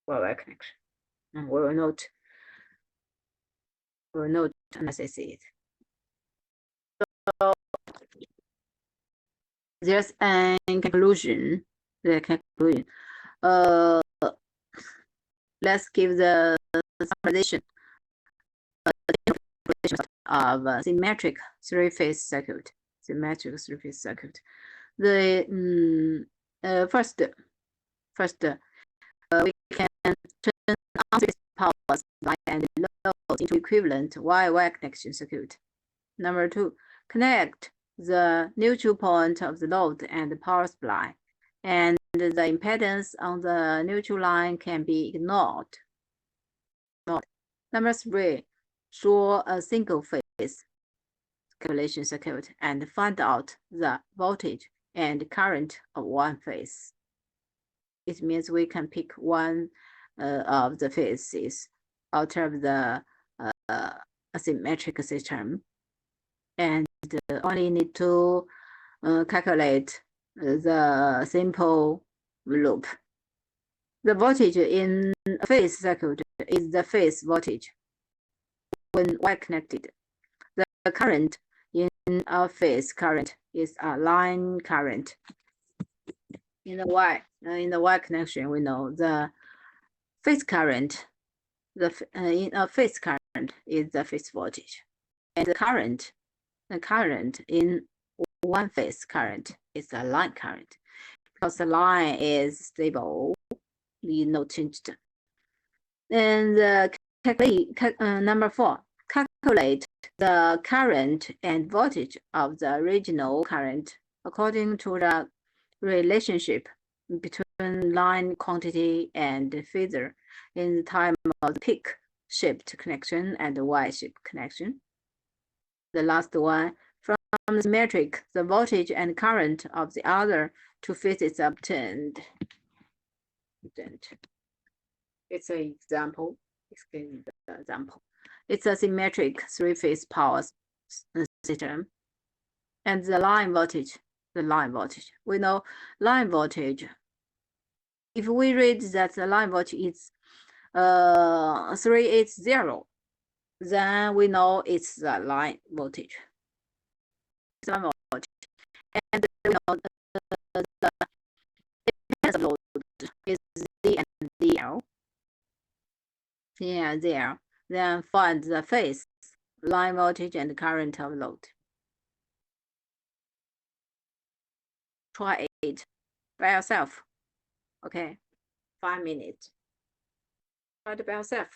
YY connection. And we will not analyze it. So there's a conclusion. The conclusion. Let's give the summarization of a symmetric three-phase circuit. Symmetric three-phase circuit. The first, we can turn on three power supply and load into equivalent YY connection circuit. Number 2, connect the neutral point of the load and the power supply, and the impedance on the neutral line can be ignored. Number 3, draw a single phase calculation circuit and find out the voltage and current of one phase. It means we can pick one of the phases out of the asymmetric system, and only need to calculate the simple loop. The voltage in a phase circuit is the phase voltage when Y connected. The current in a phase current is a line current. In the Y connection, we know the phase current. In a phase current is the phase voltage, and the current in one phase current is a line current, because the line is stable, no changed. And number 4, calculate the current and voltage of the original current according to the relationship between line quantity and phasor in the time of the peak shaped connection and the Y-shaped connection. The last one, from the symmetric, the voltage and current of the other two phases obtained. It's an example. Explain the example. It's a symmetric three-phase power system, and the line voltage. We know line voltage. If we read that the line voltage is 380, then we know it's the line voltage. It's line voltage, and we know the impedance of load is Z and DL. Here and there. Then find the phase, line voltage, and current of load. Try it by yourself. Okay, 5 minutes. Try it by yourself.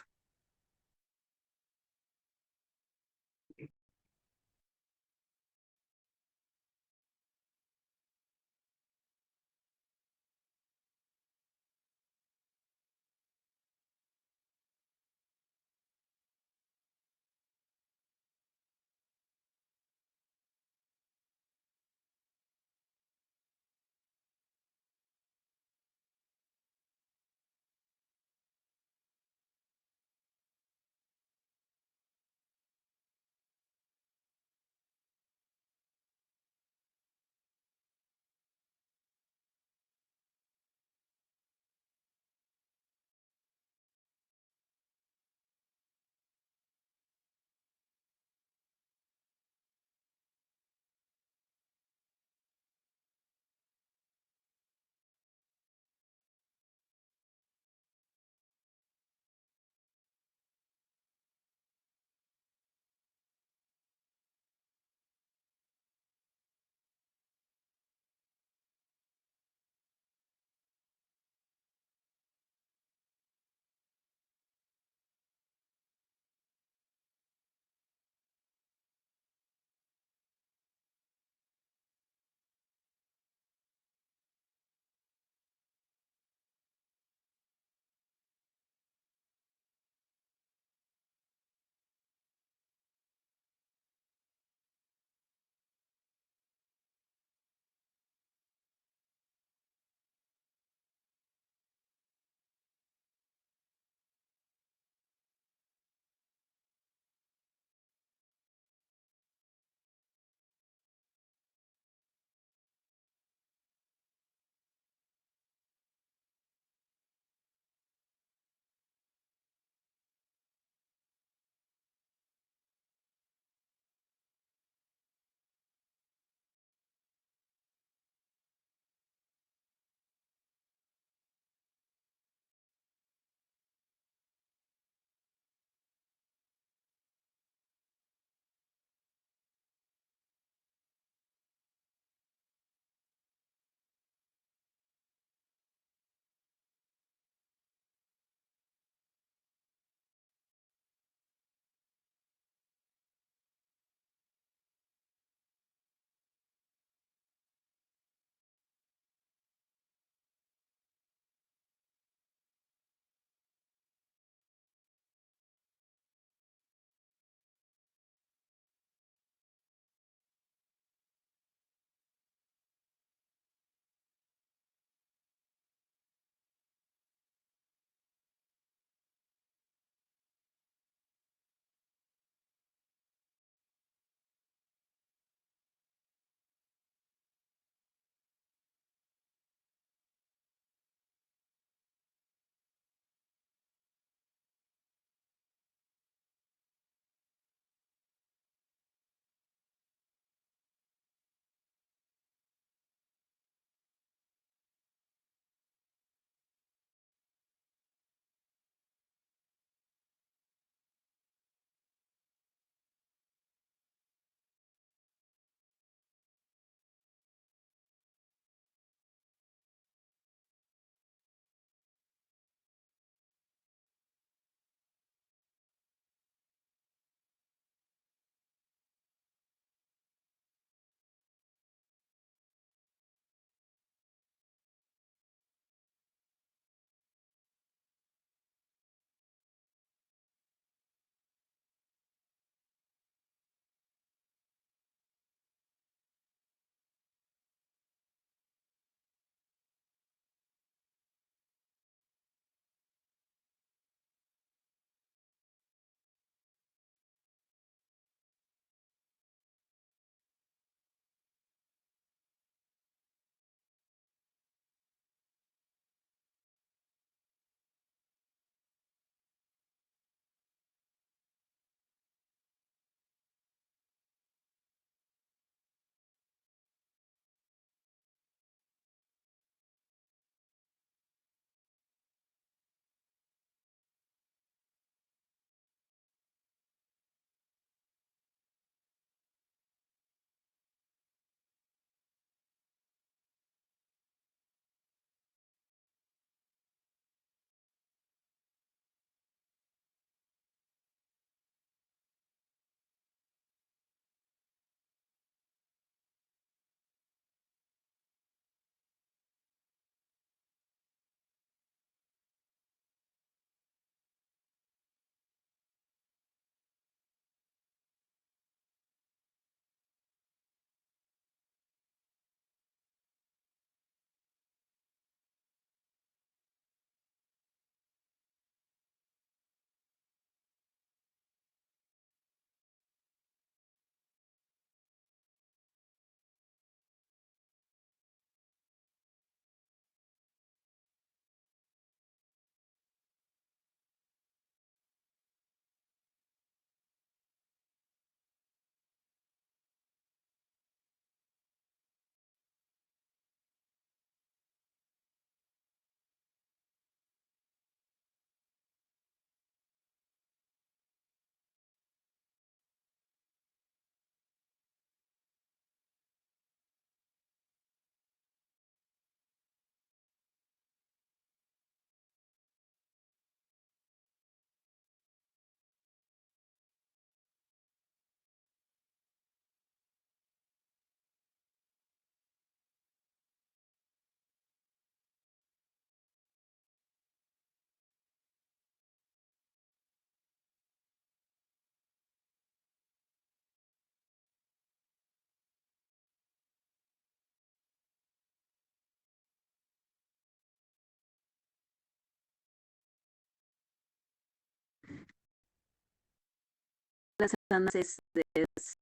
analysis this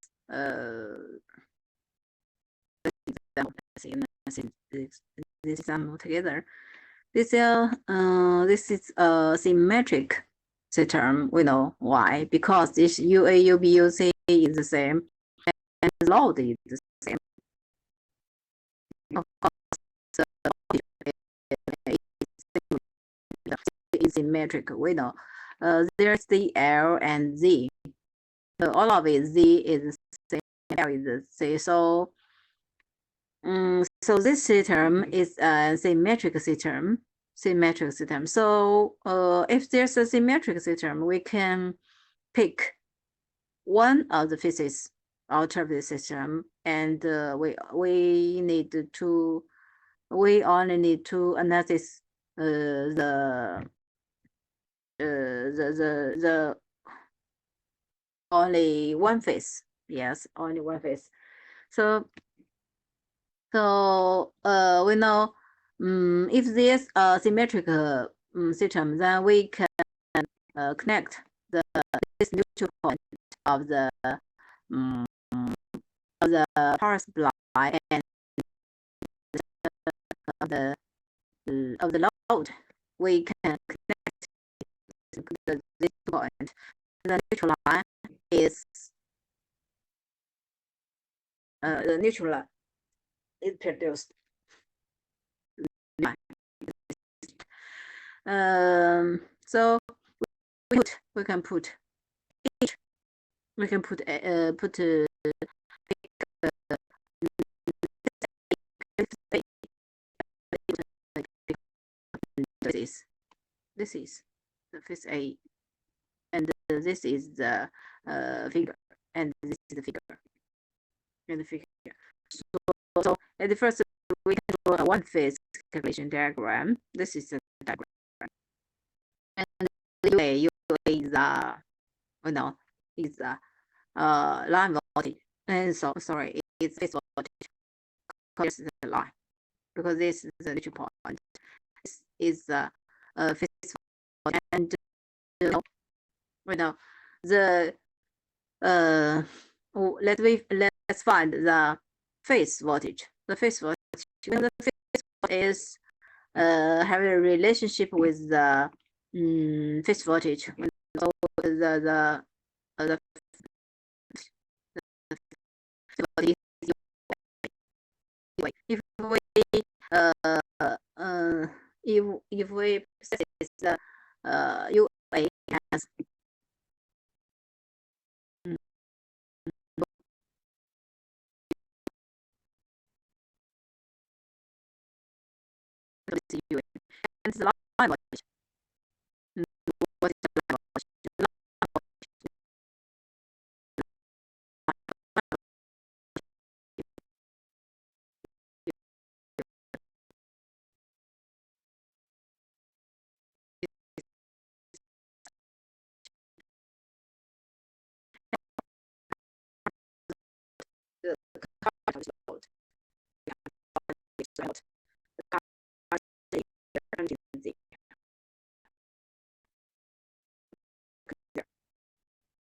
this example together. This is a symmetric system. We know why, because this UA, UB, UC is the same and the load is the same. Of course, is symmetric. We know there's the L and Z. So all of it, Z is the same, L is the same. So this system is a symmetric system. So if there's a symmetric system, we can pick one of the phases out of the system, and we only need to analyze the only one phase. Yes, only one phase. So we know if there's a symmetric system, then we can connect this neutral point of the power supply and of the load. We can connect this point. The neutral line is the neutral line is produced. So we can put each. We can put this is the phase A, and this is the figure, and this is the figure, and the figure. So at the first, we can draw a one phase calculation diagram. This is the diagram, and UA is is line voltage, and sorry, it's phase voltage. This is the line, because this is the neutral point. This is phase voltage, and the let's find the phase voltage. The phase voltage, the phase voltage is have a relationship with the phase voltage. So the if we say the UA has UA, and the line voltage. What is the line voltage?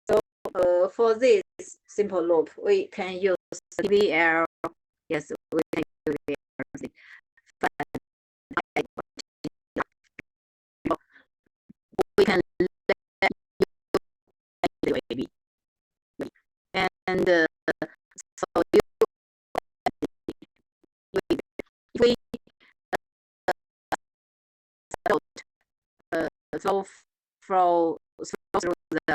So for this simple loop, we can use VL. Yes, we can use VL. We can let and so if we flow through the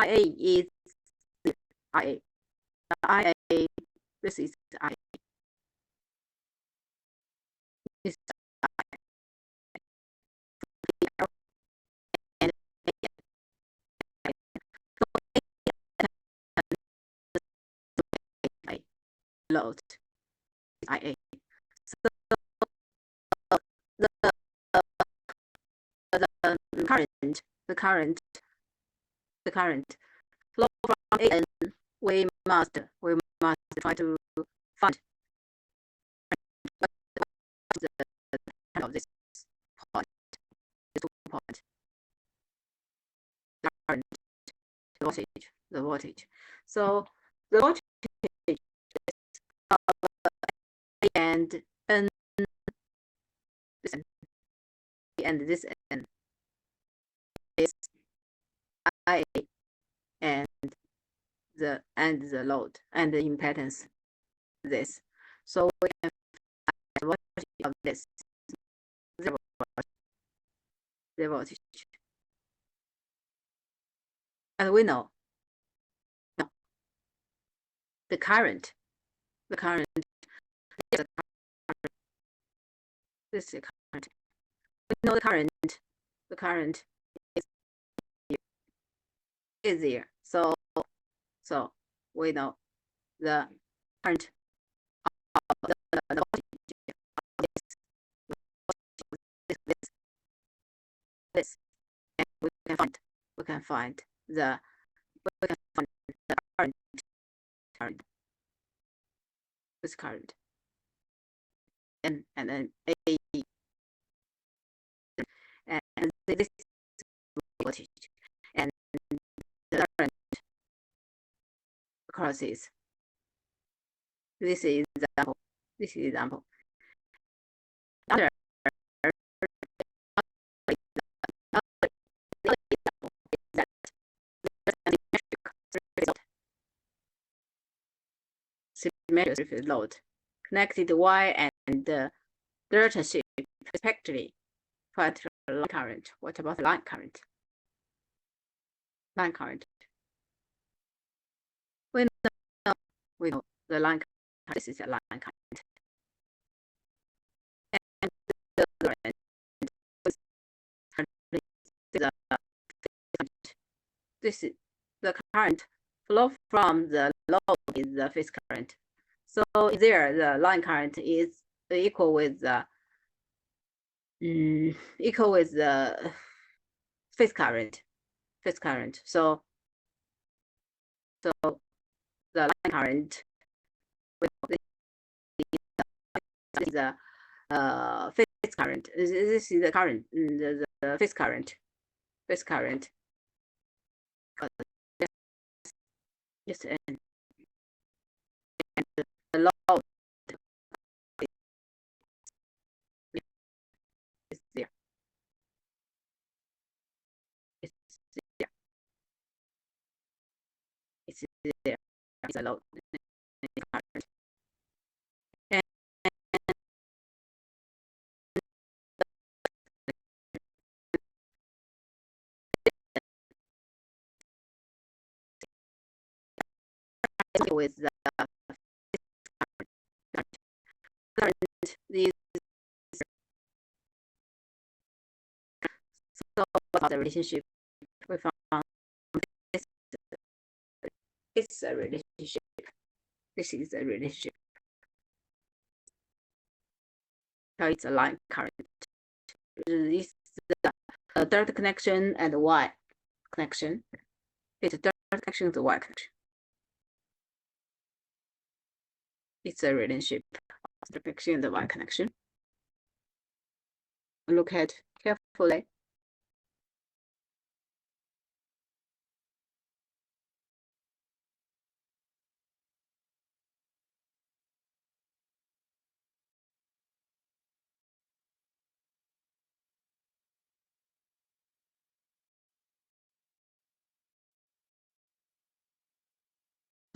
IA is IA. This is IA. This is and load IA. So the current flow from AN, we must try to find the of this point, the voltage. So the voltage and N this and this N is I and the load and the impedance this. So we can find the voltage of this the voltage. And we know the current is the current. This is the current. We know the current is there. So we know the current of the voltage of this, and we can find the current this current and then A and this voltage and the current crosses. This is example. This is example. Other symmetric load connected Y and delta shape respectively. But line current. What about line current? Line current. We know the line current. This is a line current. And the current this is the current flow from the load is the phase current. So there the line current is equal with the phase current. So the line current is the phase current. This is the current, the phase current. Phase current. Just and the load is there. It's there. It's there. It's a load. And with the current is so about the relationship we found. It's a relationship. This is a relationship. So it's a line current. This is the direct connection and Y connection. It's a direct connection to Y connection. It's a relationship of the connection and the Y connection. Look at carefully.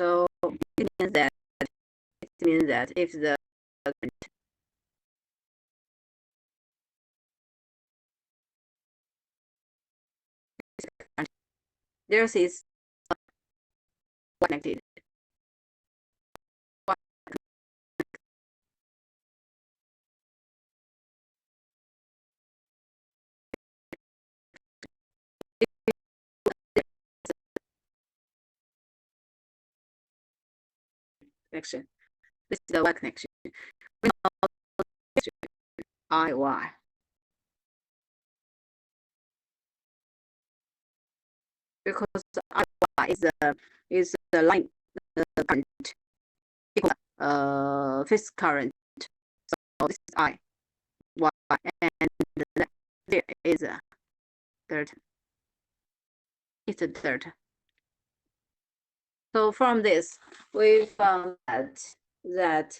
So it means that if the there is connected connection. This is the Y connection. We know IY. Because IY is the line current equal phase current. So this is I Y and there is a delta. It's a delta. So from this, we found that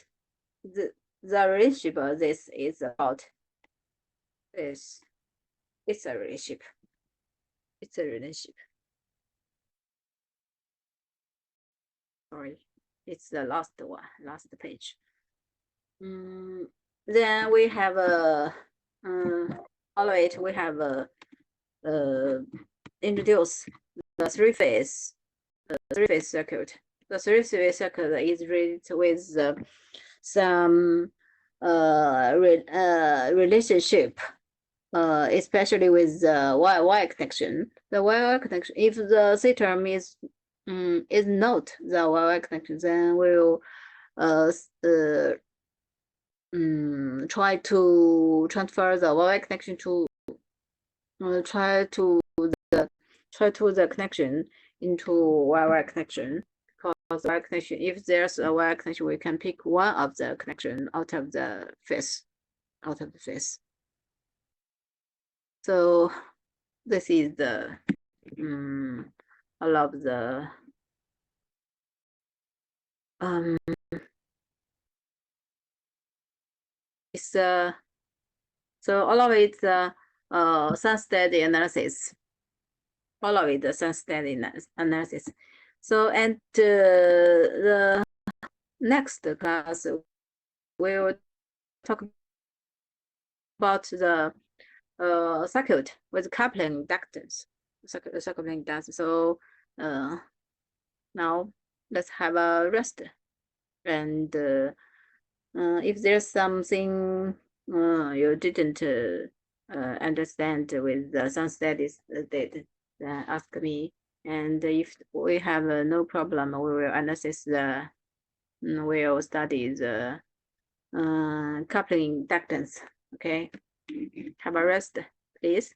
the relationship of this is about this. It's a relationship. It's a relationship. Sorry, it's the last one, last page. Then we have a all of it. We have a introduce the three-phase circuit. The three-phase circuit is related with some relationship, especially with the Y-Y connection. The Y-Y connection, if the C term is not the Y-Y connection, then we'll try to transfer the Y-Y connection to try to the connection into Y-Y connection, because Y connection, if there's a Y connection, we can pick one of the connection out of the face. So this is the all of the it's so all of it sense-steady analysis. All of it the sense-steady analysis. So and the next class we'll talk about the circuit with coupling inductance. Coupling inductance. So now let's have a rest. And if there's something you didn't understand with the sense-steady state, then ask me. And if we have no problem, we will analyze the we'll study the coupling inductance. Okay, have a rest, please.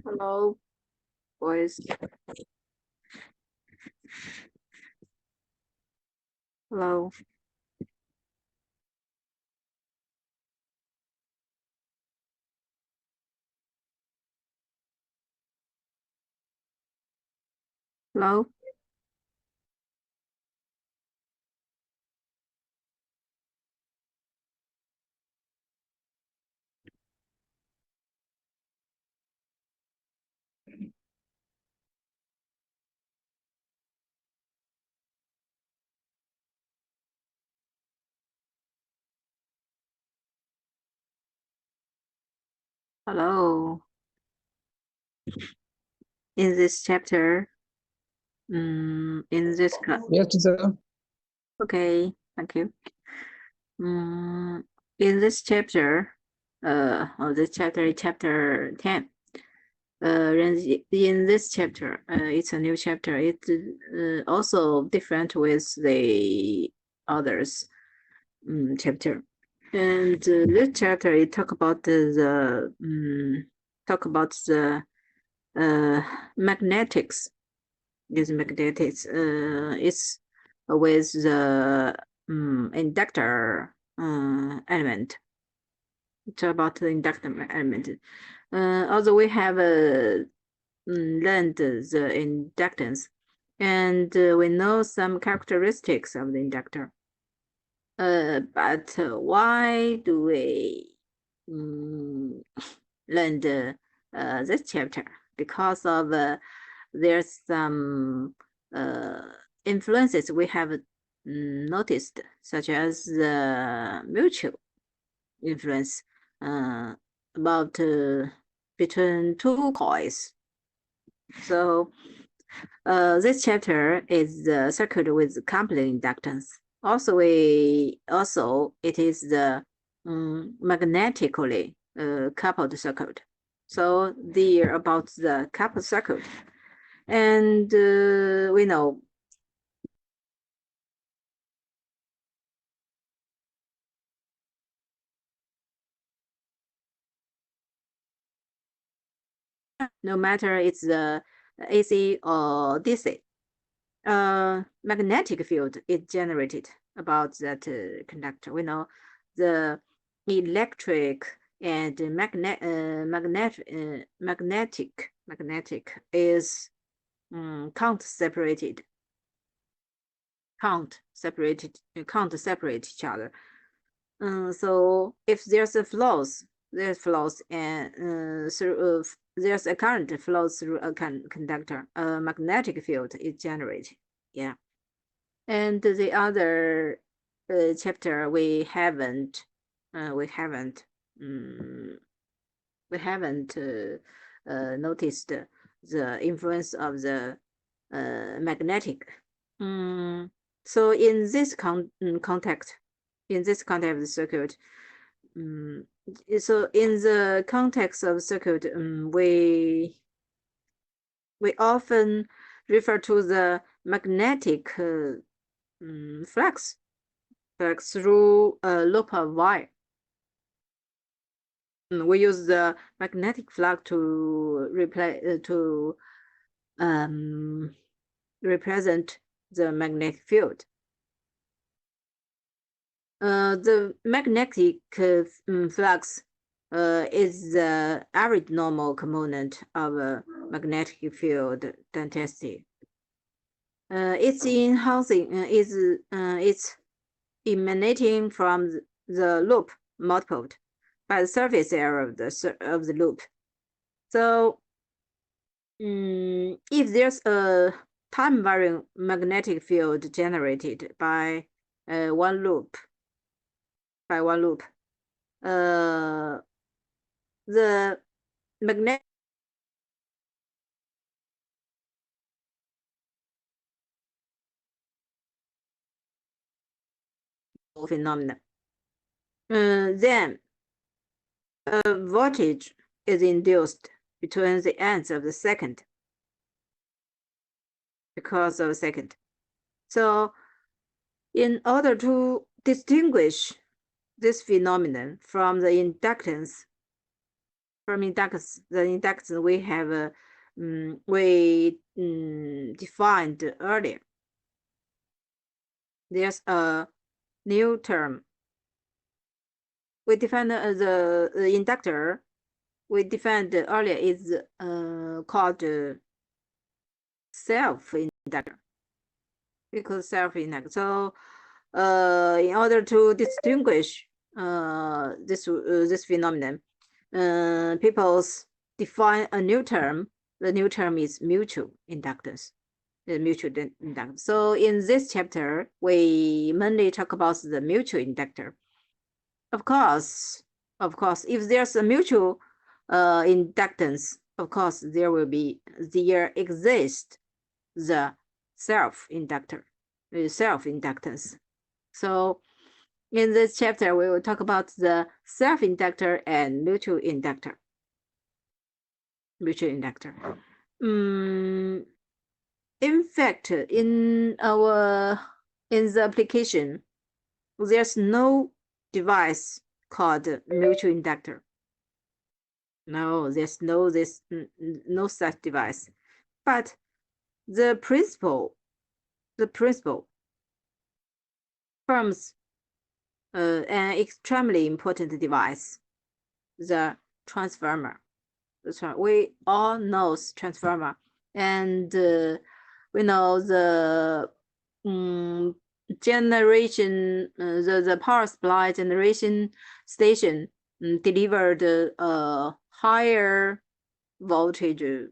Hello, boys. Hello. Hello. Hello. In this chapter, in this class. Yes, teacher. Okay, thank you. In this chapter, of this chapter, chapter 10. In this chapter, it's a new chapter. It's also different with the others chapter. And this chapter, it talk about the magnetics. Is magnetics. It's with the inductor element. It's about the inductor element. Although we have learned the inductance, and we know some characteristics of the inductor. But why do we learn this chapter? Because of there's some influences we have noticed, such as the mutual influence about between two coils. So this chapter is the circuit with complex inductance. Also, it is the magnetically coupled circuit. So they're about the coupled circuit, and we know no matter it's the AC or DC, magnetic field is generated about that conductor. We know the electric and magnetic is can't separate each other. So if there's a flows and through there's a current flows through a conductor, a magnetic field is generated. Yeah. And the other chapter we haven't noticed the influence of the magnetic. So in this context of the circuit, so in the context of circuit, we often refer to the magnetic flux through a loop of wire. We use the magnetic flux to represent the magnetic field. The magnetic flux is the average normal component of a magnetic field density. It's emanating from the loop multiplied by the surface area of the loop. So, if there's a time varying magnetic field generated by one loop, the magnetic phenomena. Then a voltage is induced between the ends of the second because of a second. So in order to distinguish this phenomenon from the inductance from inductance, the inductance we have defined earlier. There's a new term. We defined the inductor we defined earlier is called self-inductor. Because self-inductor. So in order to distinguish this phenomenon, people define a new term. The new term is mutual inductance. The mutual inductance. So in this chapter, we mainly talk about the mutual inductor. Of course, if there's a mutual inductance, of course there exists the self-inductance. So in this chapter, we will talk about the self-inductor and mutual inductor. In fact, in the application, there's no device called mutual inductor. No, there's no such device. But the principle forms an extremely important device, the transformer. We all know transformer, and we know the generation, the power supply generation station delivered a higher voltage,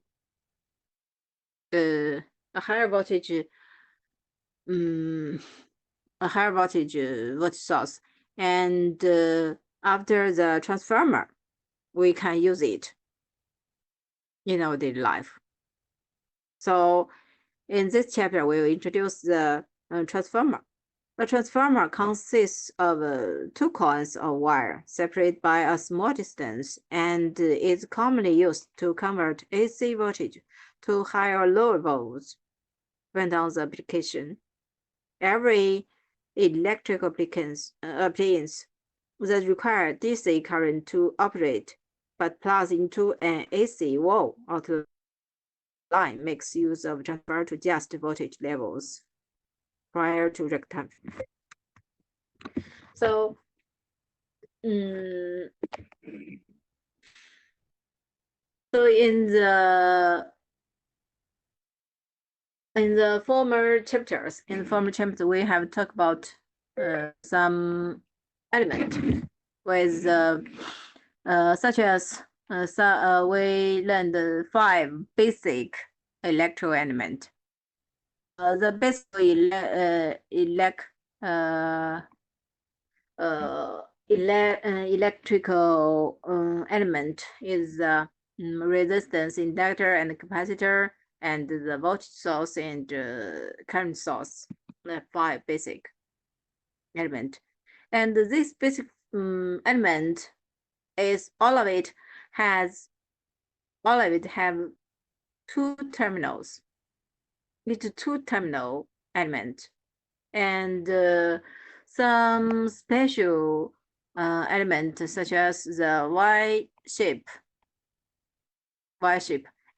voltage source, and after the transformer, we can use it in our daily life. So in this chapter, we will introduce the transformer. A transformer consists of two coils of wire separated by a small distance and is commonly used to convert AC voltage to higher or lower volts depending on the application. Every electrical appliance that require DC current to operate but plugs into an AC wall or to line makes use of transformer to adjust voltage levels prior to rectification. So in the former chapters, we have talked about some element with such as we learned 5 basic electrical element. The basic electrical element is resistance, inductor, and capacitor, and the voltage source and current source. The 5 basic element, and this basic element is all of it have 2 terminals. It's a 2-terminal element, and some special element such as the Y shape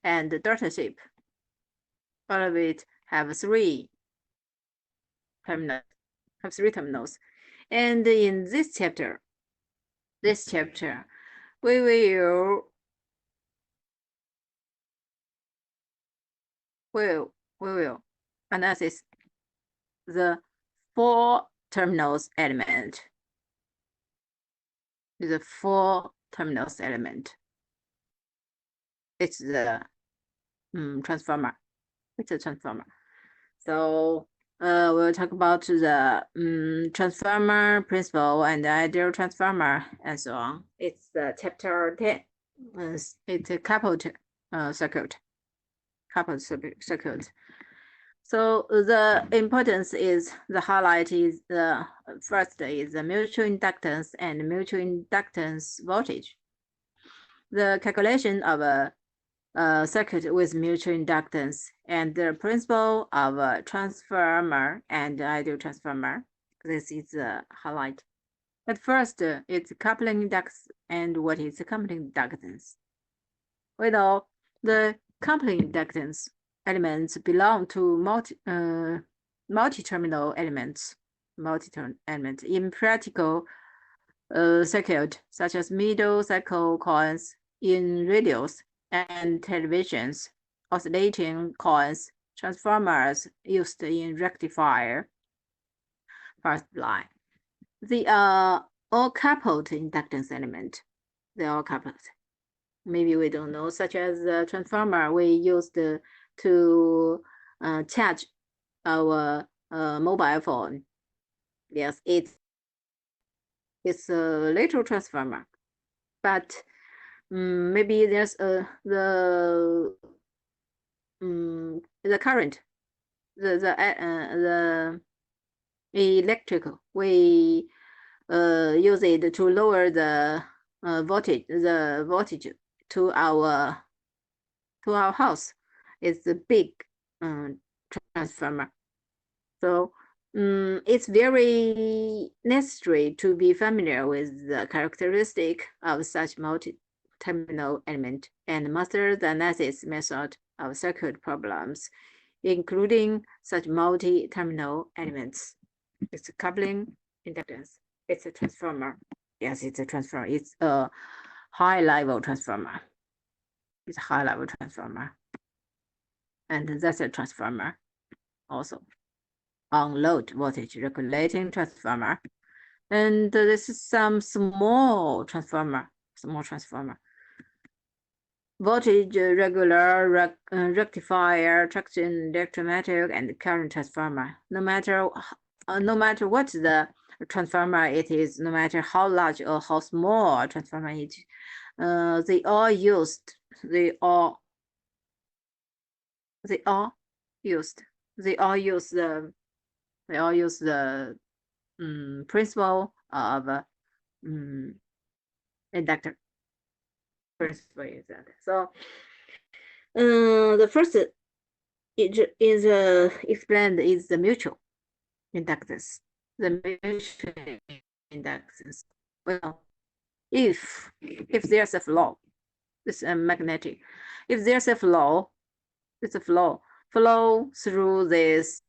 and the delta shape. All of it have 3 terminals. And in this chapter, we will analyze the 4 terminals element. The 4 terminals element. It's the transformer. It's a transformer. So we'll talk about the transformer principle and ideal transformer and so on. It's chapter 10. It's a coupled circuit. So the importance is the highlight is the first is the mutual inductance and mutual inductance voltage. The calculation of a circuit with mutual inductance and the principle of a transformer and ideal transformer. This is the highlight. But first, it's coupling inductance and what is coupling inductance. we know the coupling inductance elements belong to multi-terminal elements. In practical circuit, such as middle cycle coils in radios and televisions, oscillating coils, transformers used in rectifier power supply. They are all coupled inductance element. They are coupled. Maybe we don't know, such as the transformer we used to charge our mobile phone. Yes, it's a little transformer, but maybe there's the current, the electrical. We use it to lower the voltage to our house. It's a big transformer. So it's very necessary to be familiar with the characteristic of such multi-terminal element and master the analysis method of circuit problems, including such multi-terminal elements. It's a coupling inductance. It's a transformer. Yes, it's a transformer. It's a high-level transformer. It's a high-level transformer. And that's a transformer also. On load voltage regulating transformer. And this is some small transformer. Voltage regular rectifier, traction electromotive, and current transformer. No matter what the transformer it is, no matter how large or how small transformer it is, they all use the principle of inductor. Principle is that. So the first it is explained is the mutual inductance. The mutual inductance. Well, if there's a flow, it's a magnetic. If there's a flow, it's a flow through this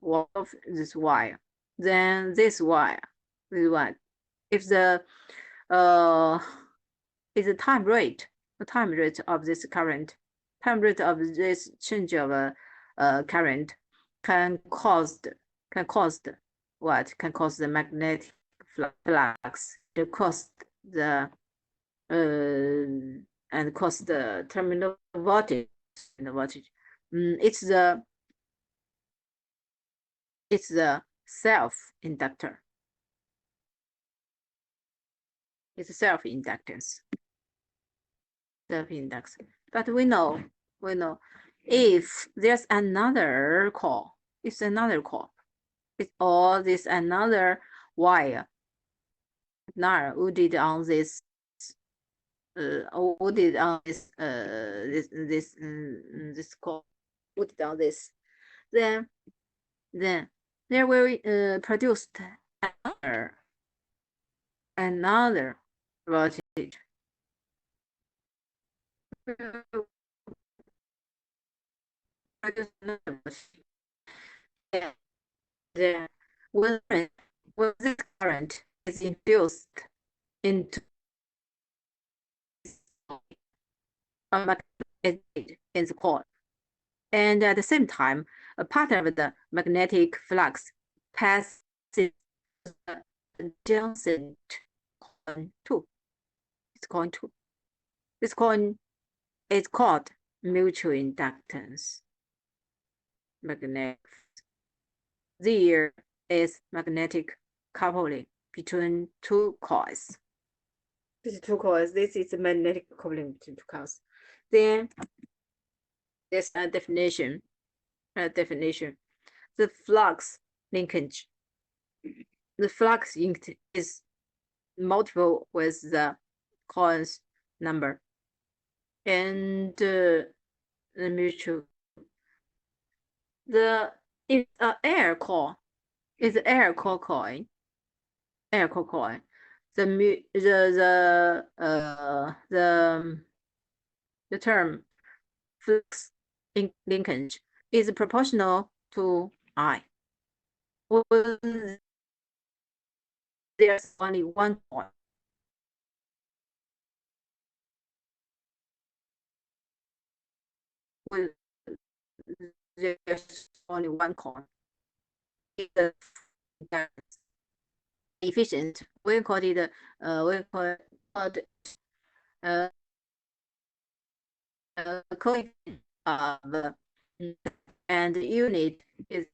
wire. Then this wire, if the is the time rate of this current, this change of current can cause what? Can cause the magnetic flux to cause the and cause the terminal voltage. It's the self-inductor. It's self-inductance. But we know if there's another coil, or this another wire wounded on this this coil, wounded on this, then there will produced another voltage. Then when this current is induced into a magnetic in the coil, and at the same time, a part of the magnetic flux passes the adjacent coil too. It's coil too. This coil is called mutual inductance. There is magnetic coupling between two coils. This is magnetic coupling between two coils. Then there's a definition. The flux linkage. The flux linked is multiple with the coils number, and the mutual. It's an air core. It's an air core coil. The the term flux linkage is proportional to I. When there's only one coin, when there's only one coin, it's efficient. We call it uh, coefficient of and unit is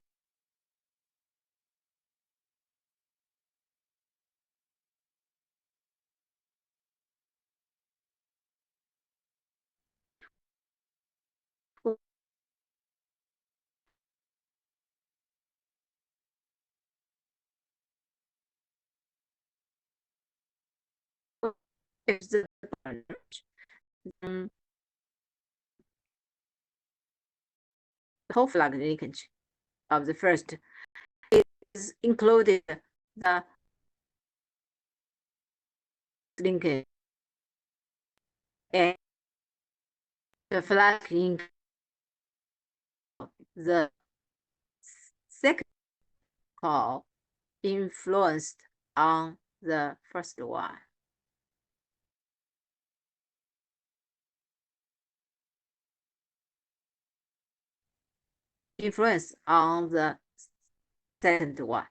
is the whole flux linkage of the first is included the linkage and the flux link the second call influenced on the first one. Influence on the second one.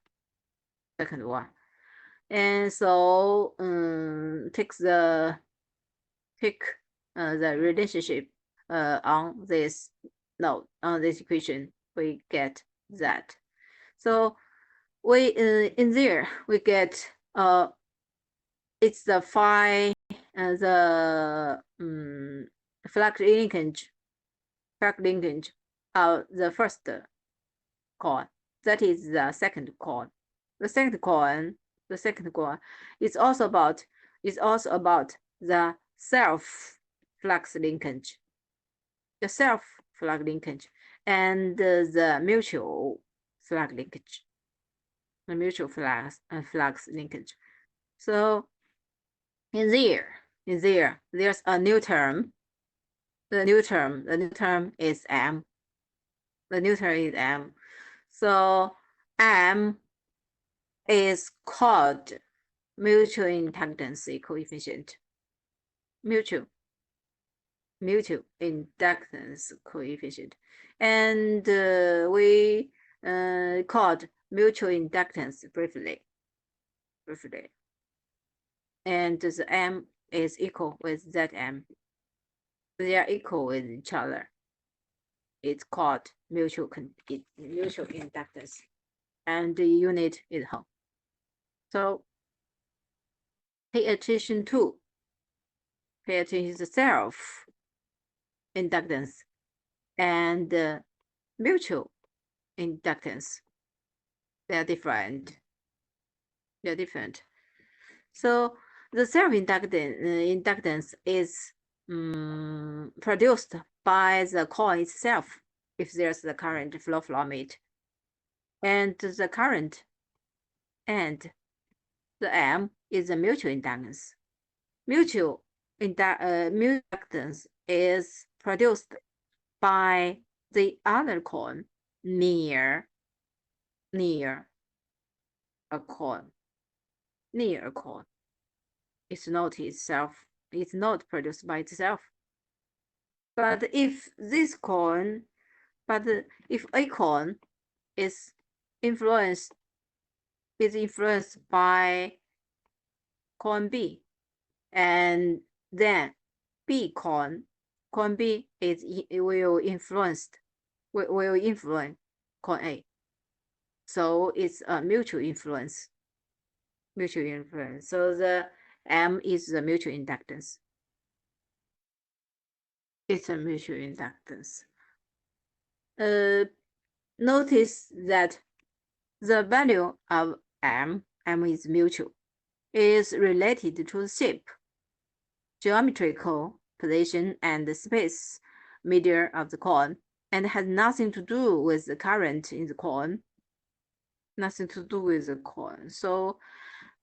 And so take the relationship on this note, on this equation, we get that. So we in there we get it's the phi the flux linkage of the first coin. That is the second coin. The second coin is also about the self flux linkage. The self flux linkage and the mutual flux linkage. The mutual flux linkage. So in there, there's a new term. The new term is M. The new term is M. So M is called mutual inductance coefficient. Mutual inductance coefficient. And we called mutual inductance briefly. And the M is equal with ZM. They are equal with each other. It's called mutual inductance. And the unit is Ohm. So pay attention to the self inductance and mutual inductance. They are different. So the self inductance is produced by the coil itself if there's the current flow from it. And the current and the M is the mutual inductance. Mutual inductance is produced by the other coil near a coil. It's not produced by itself. But if a coil is influenced by coil B, and then coil B will influence coil A. So it's a mutual influence. So the M is the mutual inductance. It's a mutual inductance. Notice that the value of M is mutual, is related to the shape, geometrical position, and the space media of the coil, and has nothing to do with the current in the coil. So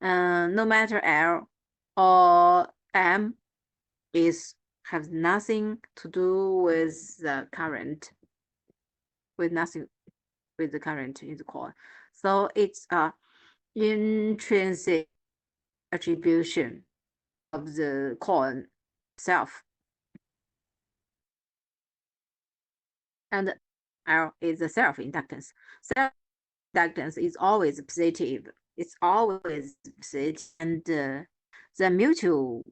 no matter L or M is has nothing to do with the current, with nothing with the current in the coil. So it's a intrinsic attribution of the coil itself. And L is the self-inductance. Self-inductance is always positive. It's always positive, and the mutual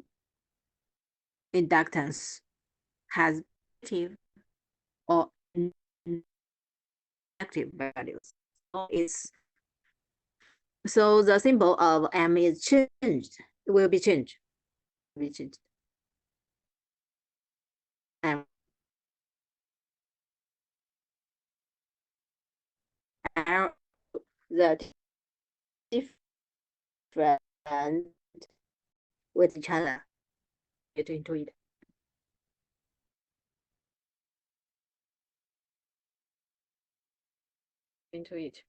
inductance has positive or negative values. So the symbol of M is changed. It will be changed. M L the different with each other. Get into it. Into it.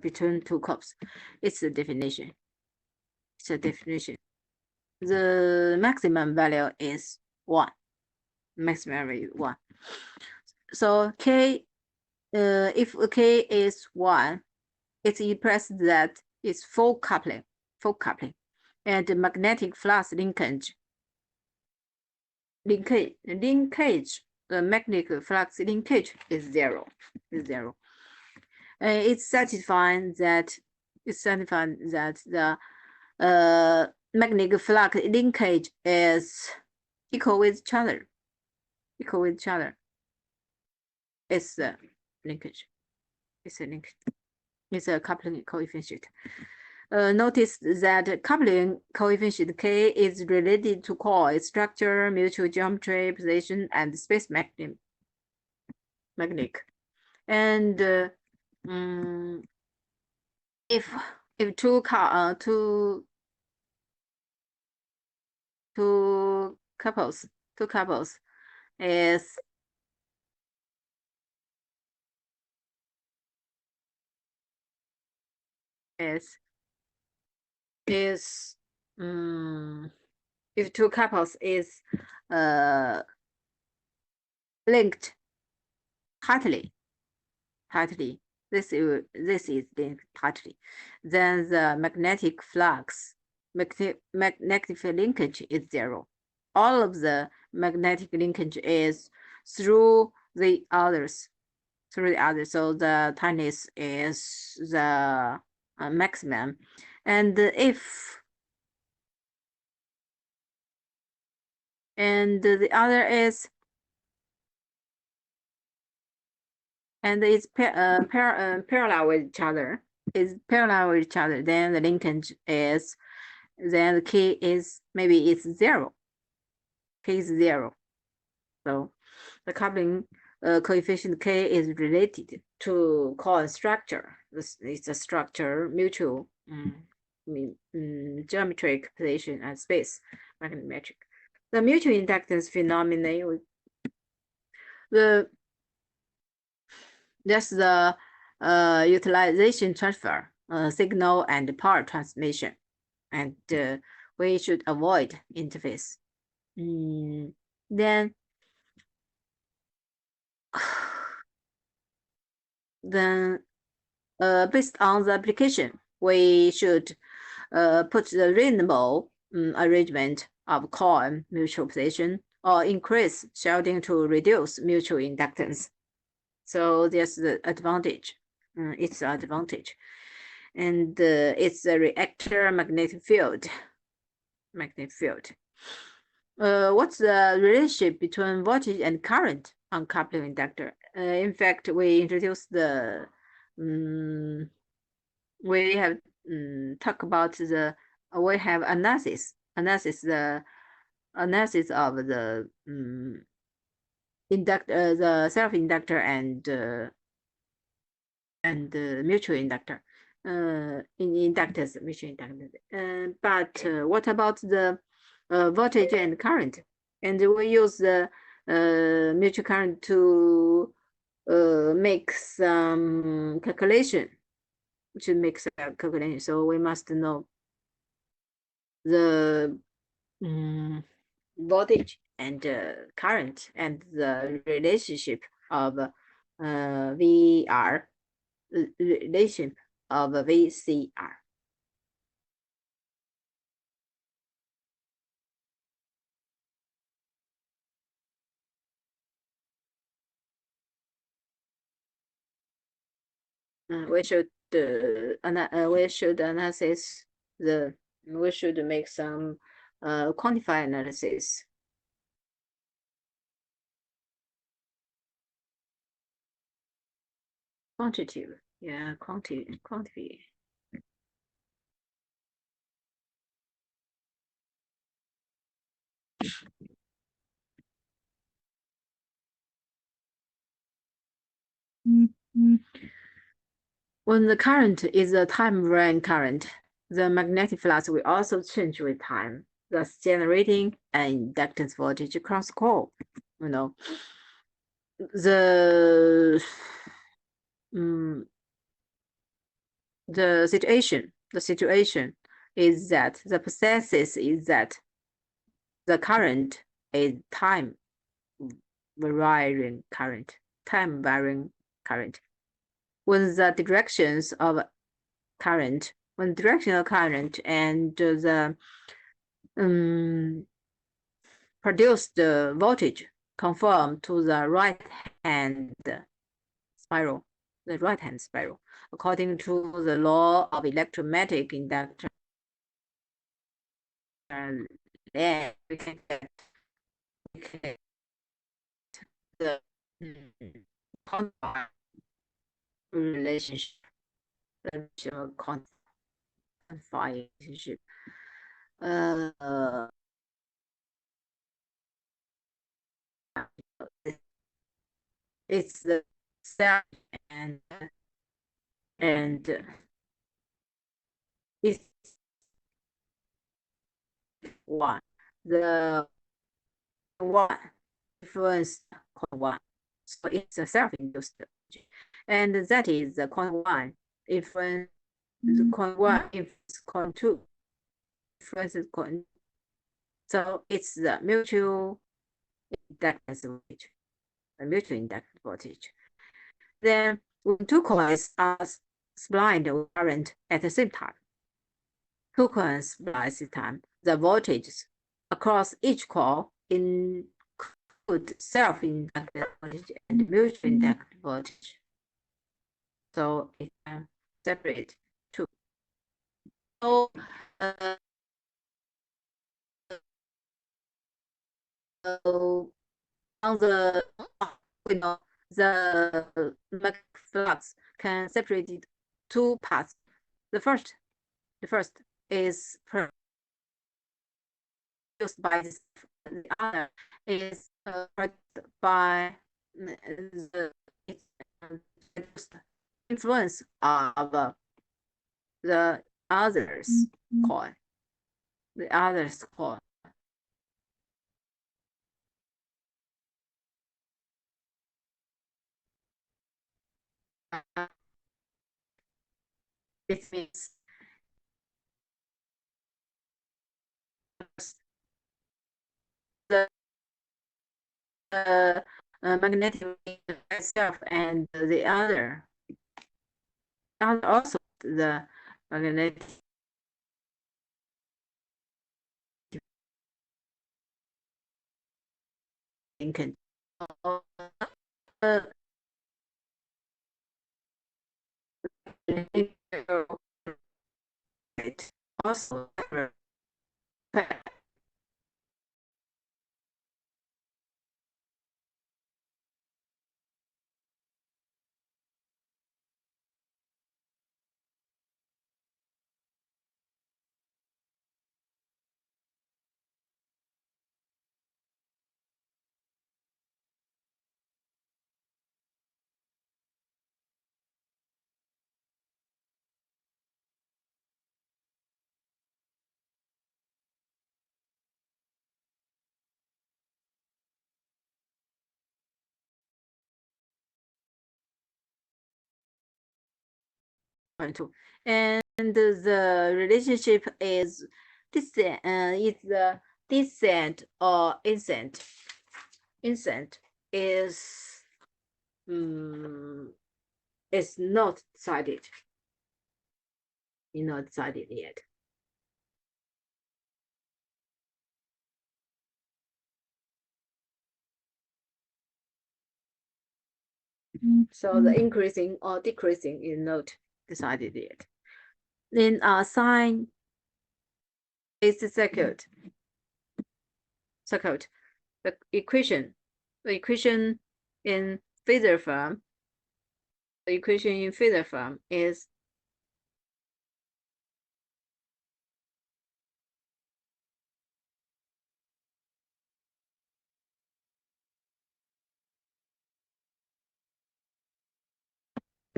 Between two cups. It's a definition. It's a definition. The maximum value is 1. Maximum value 1. So K, if K is 1, it implies that it's full coupling, and the magnetic flux linkage, the magnetic flux linkage is zero. It's satisfying that the magnetic flux linkage is equal with each other. It's a linkage. It's a coupling coefficient. Notice that coupling coefficient K is related to coil structure, mutual geometry, position, and space magnetic. And if two couples is if two couples is linked tightly, this is linked tightly, then the magnetic flux, magnetic linkage is zero. All of the magnetic linkage is through the others. So the tightness is the maximum. And if the other is, and it's parallel with each other, then the linkage is, then the K is, maybe it's 0. K is 0. So the coupling coefficient K is related to coil structure. It's a structure, mutual geometric position and space magnetic. The mutual inductance phenomenon, that's the utilization transfer, signal and power transmission, and we should avoid interface. Then based on the application, we should put the reasonable arrangement of coil mutual position or increase shielding to reduce mutual inductance. So there's the advantage. It's an advantage. And it's the reactor magnetic field. What's the relationship between voltage and current on coupling inductor? In fact, we introduced the we have talk about the we have the analysis of the inductor, the self-inductor and mutual inductor, in inductors, mutual inductors. But what about the voltage and current? And we use the mutual current to make some calculation, to make some calculation. So we must know the voltage and current and the relationship of VR, relation of VCR. We should analysis the we should make some quantify analysis. Quantitative, yeah, quantity. When the current is a time-varying current, the magnetic flux will also change with time, thus generating an inductance voltage across coil. You know, the situation is that the process is that the current is time varying current. When the directions of current, and the produced voltage conform to the right hand spiral, according to the law of electromagnetic induction. Then we can get the quantum relationship, the quantum relationship. It's the cell and it's one. The one influence quantum one. So it's a self-induced, and that is the quantum one influence the quantum one influence quantum two influences quantum. So it's the mutual inductance voltage, the mutual inductance voltage. Then when two coils are supplied with current at the same time, two coils supply at the same time, the voltages across each coil include self-inductive voltage and mutual inductive voltage. So it can separate two. So on the the magnetic flux can separate it two parts. The first is produced by this, the other is produced by the influence of the others coil. The others coil. It means the magnetic itself and the other also the magnetic can also 0.2, and the relationship is descent, the descent or incent. Incent is is not decided. Not decided yet. So the increasing or decreasing is not decided yet. Then sine is circuit. The equation in phasor form. The equation in phasor form is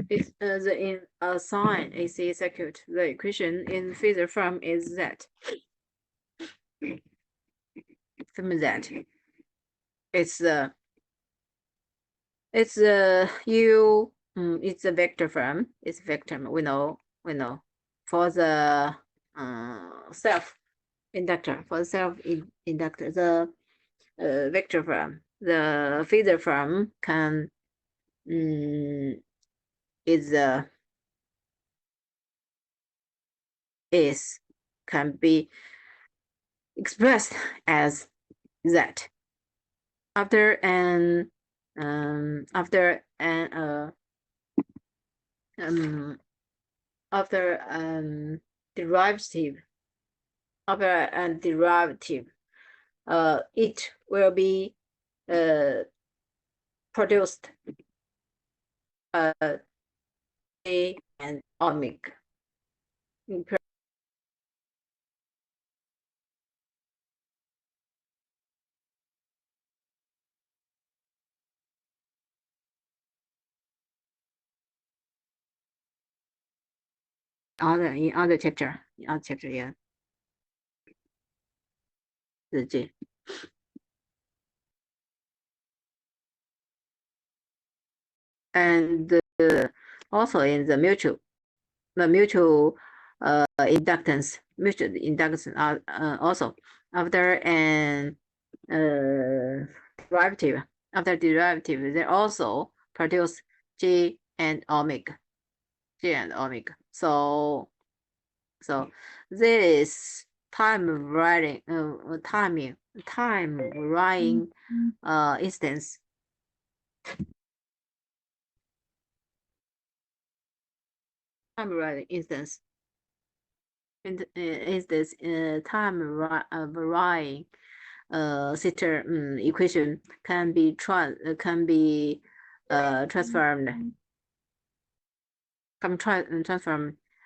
it's in sine AC circuit. The equation in phasor form is that. From that, it's it's it's a vector form. It's vector. We know for the self inductor, the vector form, the phasor form can can be expressed as that. After an derivative, it will be produced A and omega. In other chapter, yeah. And also in the mutual inductance, are also after an derivative. After derivative, they also produce G and omega. So this time varying instance is this time varying system equation can be transformed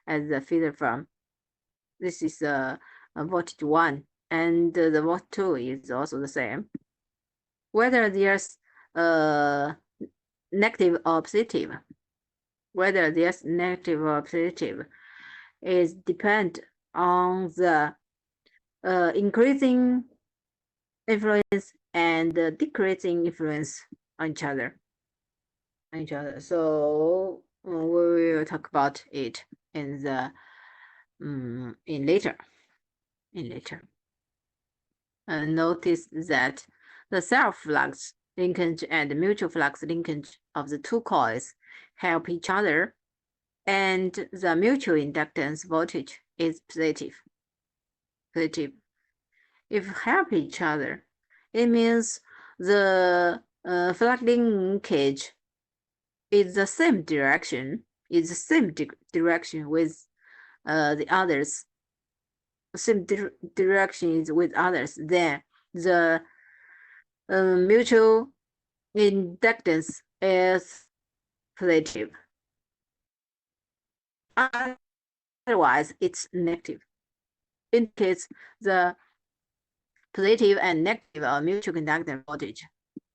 as the phasor form. This is voltage 1, and the voltage 2 is also the same. Whether there's negative or positive, is depend on the increasing influence and decreasing influence on each other. So we will talk about it in the in later. Notice that the self-flux linkage and mutual flux linkage of the two coils help each other, and the mutual inductance voltage is positive. If help each other, it means the flux linkage is the same direction. With the others. Same direction is with others. Then the mutual inductance is positive. Otherwise, it's negative. Indicates the positive and negative of mutual conductance voltage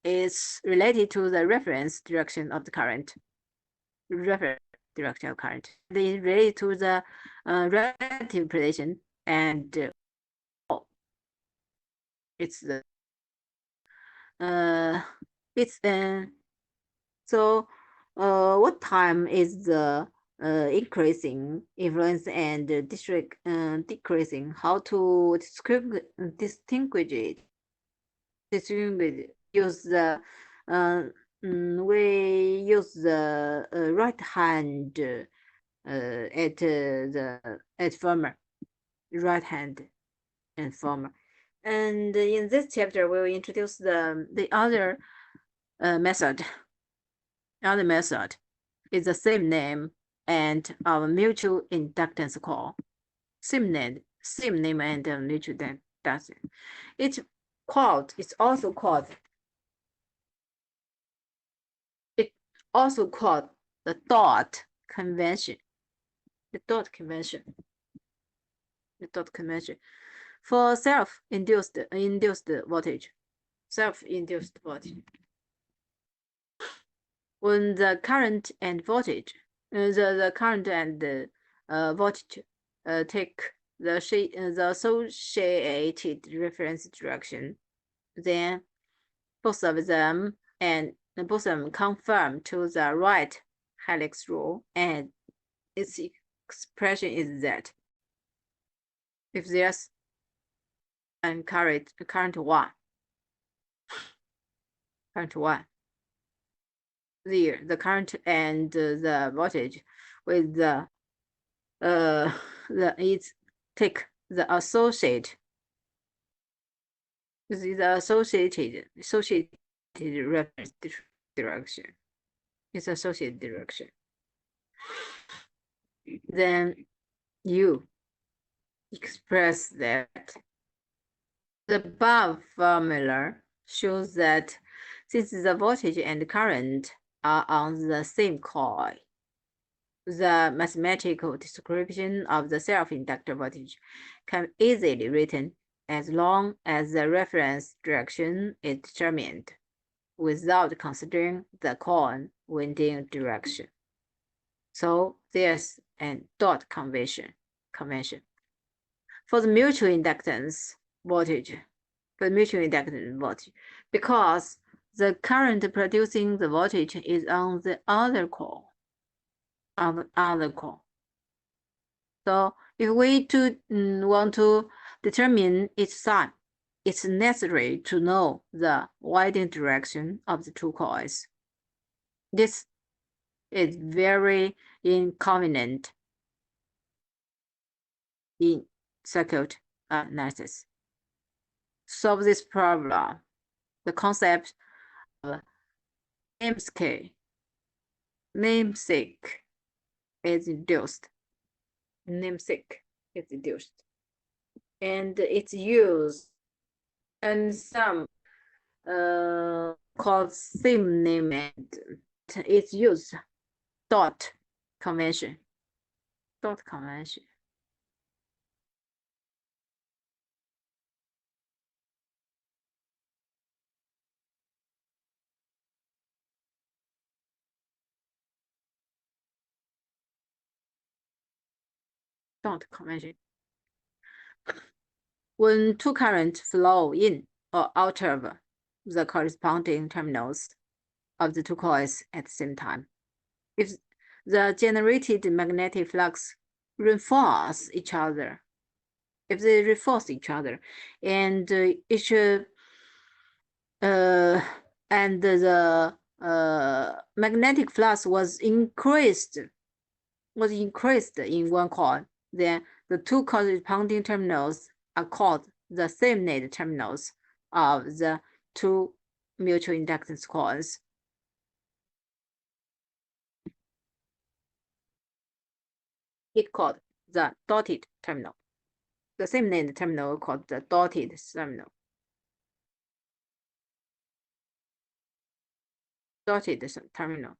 is related to the reference direction of the current. It is related to the relative position, and it's the so what time is the increasing influence and decreasing. How to distinguish it? Use the we use the right hand at farmer, right hand and farmer. And in this chapter, we will introduce the other method. Other method is the same name and our mutual inductance call. Same name and mutual inductance. It's also called the dot convention. The dot convention. The dot convention for self-induced voltage. Self-induced voltage. When the current and voltage, the current and voltage take the associated reference direction, then both of them conform to the right helix rule, and its expression is that if there's and current one, there the current and the voltage with the take the associated reference direction. It's associated direction. Then you express that. The above formula shows that since the voltage and current are on the same coil, the mathematical description of the self-inductor voltage can easily be written as long as the reference direction is determined without considering the coil winding direction. So there's a dot convention. For the mutual inductance voltage, because the current producing the voltage is on the other coil. So if we want to determine its sign, it's necessary to know the winding direction of the two coils. This is very inconvenient in circuit analysis. Solve this problem. The concept of namesake is introduced. And it's used, and some called same name, and it's used dot convention. Dot convention. Dot convention. When two currents flow in or out of the corresponding terminals of the two coils at the same time, if the generated magnetic flux reinforce each other, and the magnetic flux was increased in one coil, then the two corresponding terminals are called the sameness terminals of the two mutual inductance coils. It called the dotted terminal. The sameness terminal called the dotted terminal. Dotted terminal.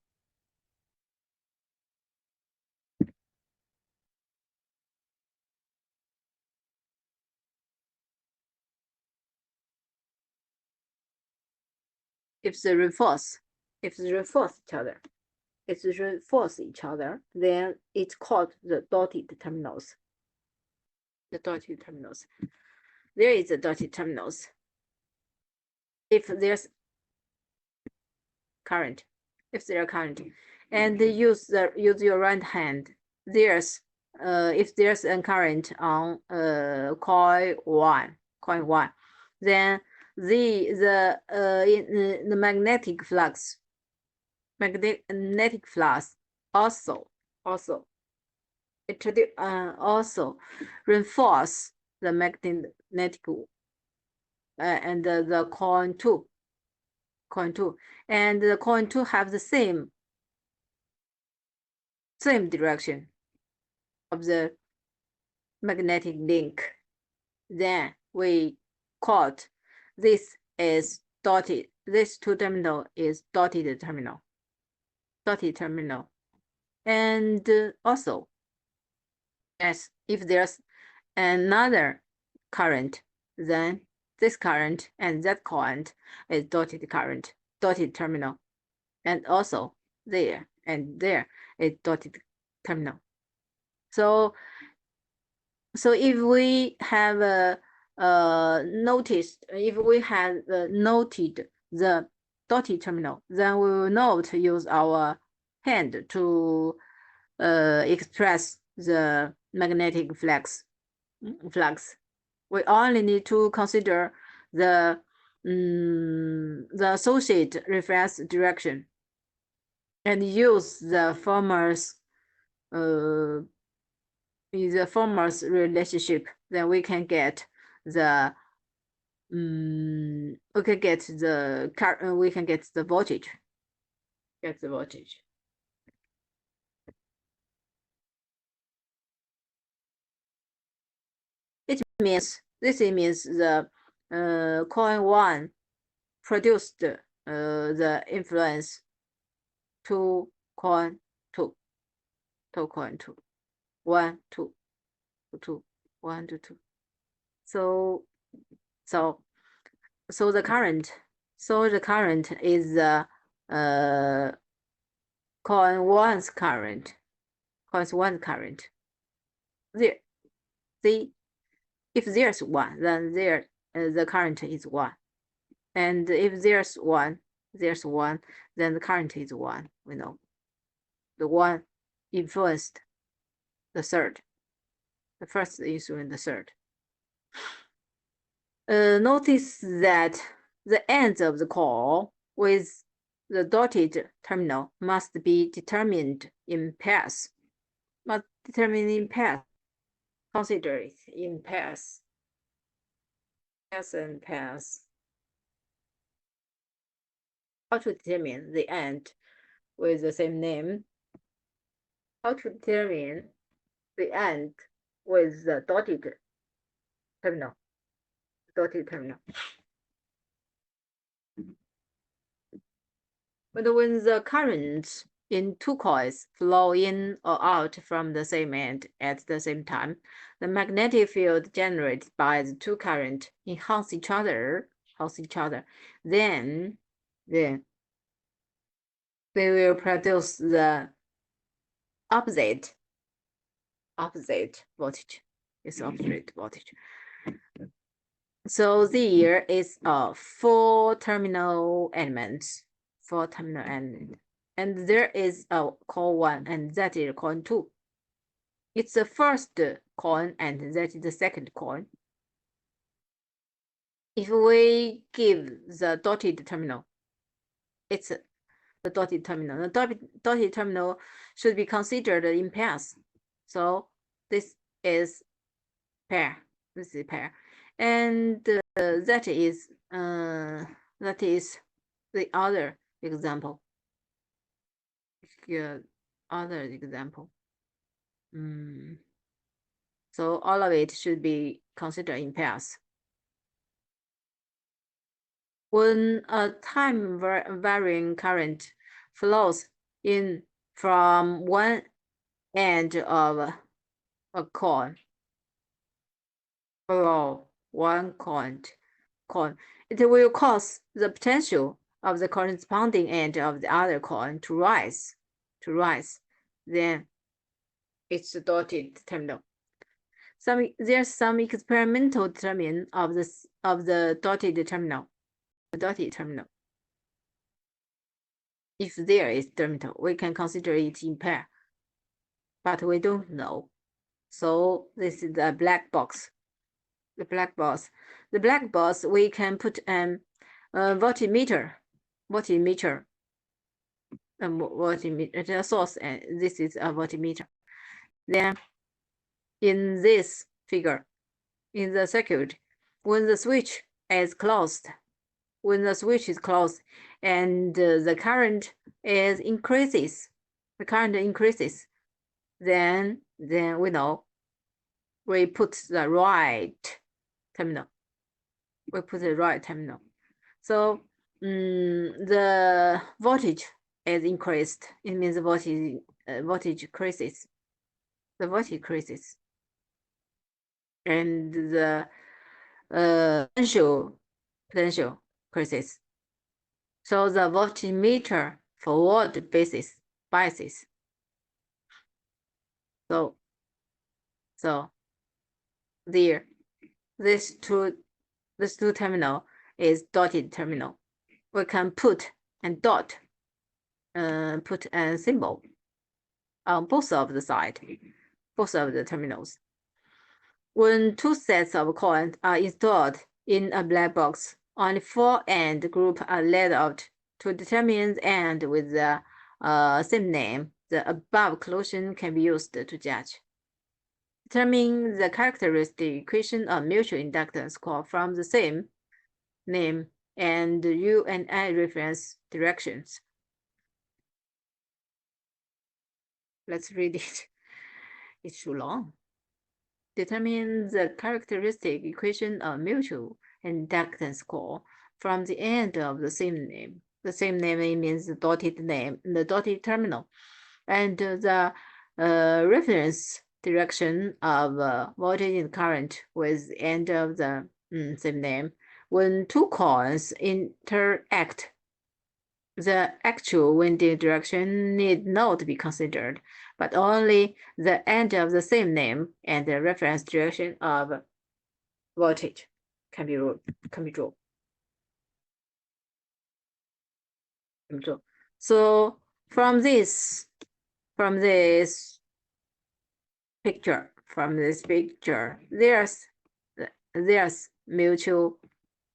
If they reinforce each other, then it's called the dotted terminals. The dotted terminals. There is a dotted terminals. If there's current, and use your right hand. If there's a current on coil one, then the magnetic flux also also reinforce the magnetic and the coin two, and the coin two have the same direction of the magnetic link. Then we caught this is dotted. This two terminal is dotted terminal. And also, as if there's another current, then this current and that current is dotted terminal, and also there and there is dotted terminal. So if we have noted the dotted terminal, then we will not use our hand to express the magnetic flux. We only need to consider the associated reference direction and use the former's relationship. Then we can get the voltage. This means the coin one produced the influence to coin two, coin two, 1, 2, 2, 1 to 2. So the current is the coin one's current. There, if there's one, then the current is 1, and if there's one, then the current is 1. We know the 1 influenced the third. The first influenced the third. Notice that the ends of the coil with the dotted terminal must be determined in pairs. Consider it in pairs. And pairs. How to determine the end with the same name? How to determine the end with the dotted terminal? But when the currents in two coils flow in or out from the same end at the same time, the magnetic field generated by the two currents enhance each other. Then they will produce the opposite voltage. So there is a four terminal elements, and there is a coil 1, and that is coil 2. It's the first coil, and that is the second coil. If we give the dotted terminal, it's the dotted terminal. The dotted terminal should be considered in pairs. So this is pair. And that is the other example. So all of it should be considered in pairs. When a time varying current flows in from one end of a coil below one coin, it will cause the potential of the corresponding end of the other coin to rise. Then it's the dotted terminal. There's some experimental determination of the dotted terminal. if there is terminal, we can consider it in pair, but we don't know. So this is the black box. The black box. The black box, we can put an voltmeter, voltmeter, the source, and this is a voltmeter. Then in this figure, in the circuit, when the switch is closed, and the current increases, then we know we put the right terminal. So the voltage is increased. It means the voltage increases. The voltage increases, and the potential increases. So the voltmeter forward biases. So there, this two terminal is dotted terminal. We can put a symbol on both of the terminals. When two sets of coins are installed in a black box, only 4 AND groups are laid out. To determine the AND with the same name, the above conclusion can be used to judge. Determine the characteristic equation of mutual inductance core from the same name and U and I reference directions. Let's read it. It's too long. Determine the characteristic equation of mutual inductance core from the end of the same name. The same name means the dotted terminal, and the reference direction of voltage and current with the end of the same name. When two coils interact, the actual winding direction need not be considered, but only the end of the same name and the reference direction of voltage can be drawn. So from this picture, there's mutual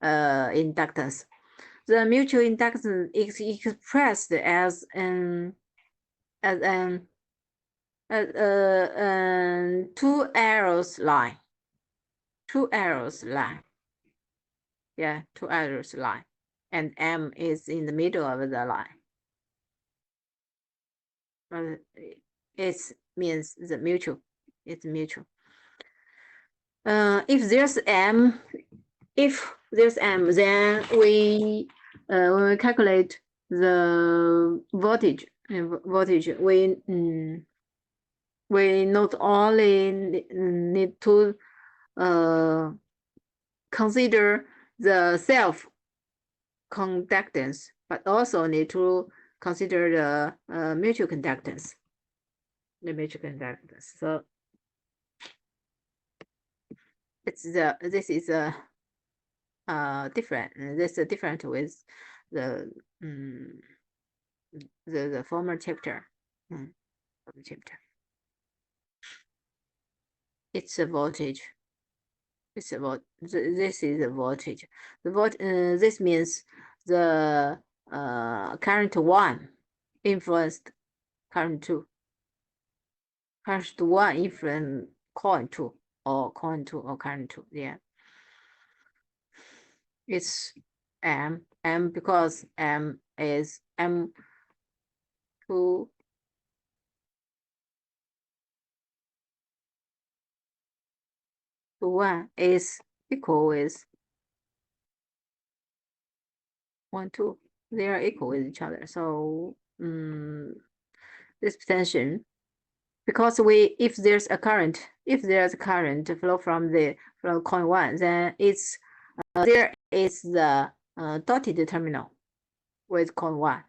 inductance. The mutual inductance is expressed as two arrows line. Yeah, 2 arrows line, and M is in the middle of the line. It means the mutual. It's mutual. If there's M, then when we calculate the voltage, we not only need to consider the self conductance, but also need to consider the mutual conductance. So this is different. This is different with the former chapter. It's a voltage. This is a voltage. This means the current 1 influenced current 2. Current 1 influenced current 2 or current 2. Yeah. It's M because M is M2 to 1 is equal with 1, 2. They are equal with each other. So this potential, because if there's a current flow from coin 1, then it's there is the dotted terminal with coin 1.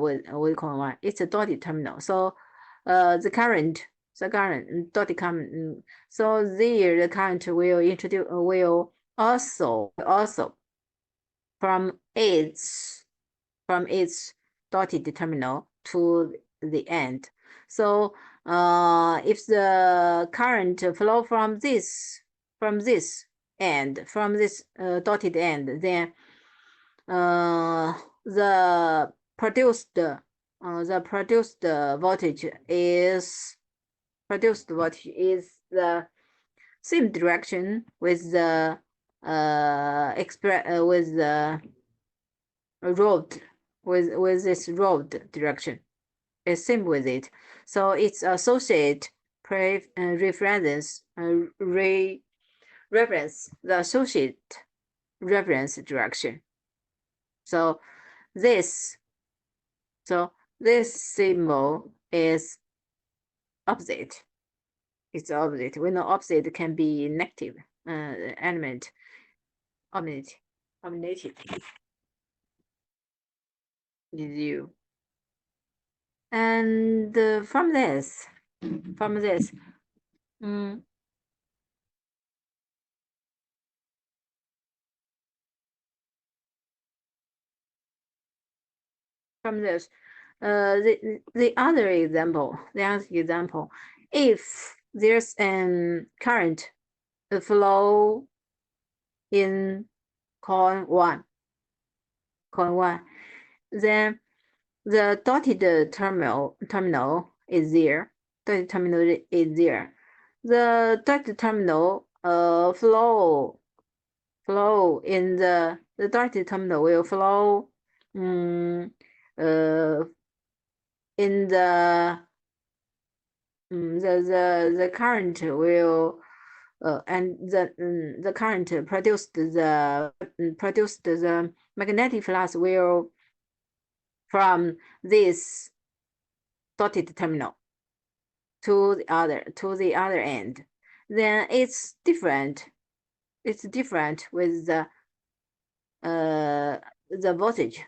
With coin 1, it's a dotted terminal. So the current dotted current. So there the current will also from its dotted terminal to the end. So if the current flow from this end, from this dotted end, then the produced voltage is the same direction with the with the road with this road direction. It's same with it. So it's associate reference reference the associate reference direction. So this symbol is opposite. It's opposite. We know opposite can be negative element. Omnitive is you. And from this, from this the other example, if there's current flow in coin one, then the dotted terminal is there. Dotted terminal is there. The dotted terminal flow in the dotted terminal will flow in the current will and the current produced the magnetic flux will from this dotted terminal to the other end. Then it's different. It's different with the voltage.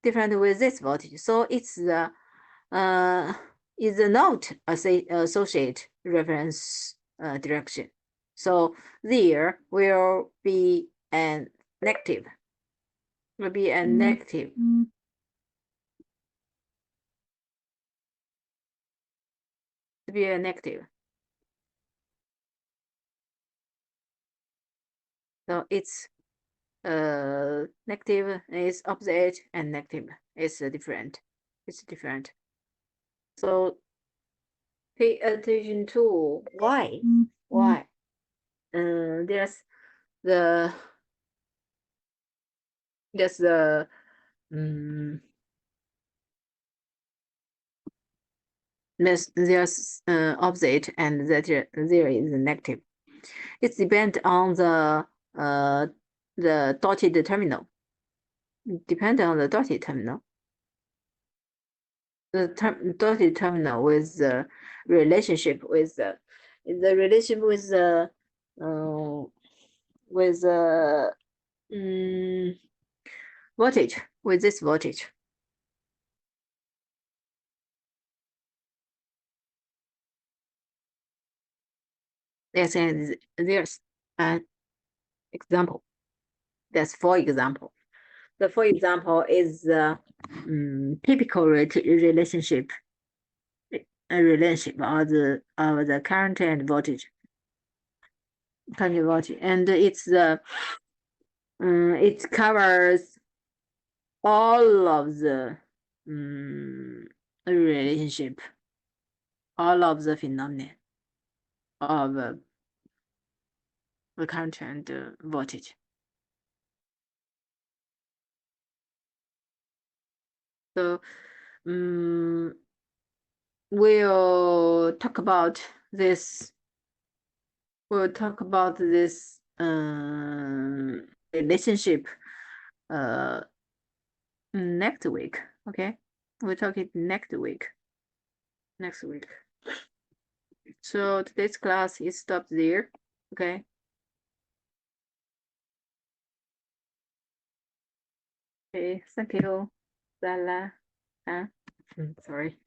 Different with this voltage. So it's the is not associate reference direction. So there will be a negative. Will be a negative. To be a negative. So it's negative is opposite and negative is different. It's different. So pay attention to why. Why? There's the there's opposite and that there is a negative. It depends on the dotted terminal. Depend on the dotted terminal. The dotted terminal with the relationship with the voltage, with this voltage. Yes, and there's an example. That's for example. The for example is the typical relationship of the current and voltage. And it's the it covers all of the relationship, all of the phenomena of the current and voltage. So we'll talk about this. We'll talk about this relationship next week. Okay, we'll talk it next week. So today's class is stopped there. Okay. Okay, thank you. Zala. Sorry,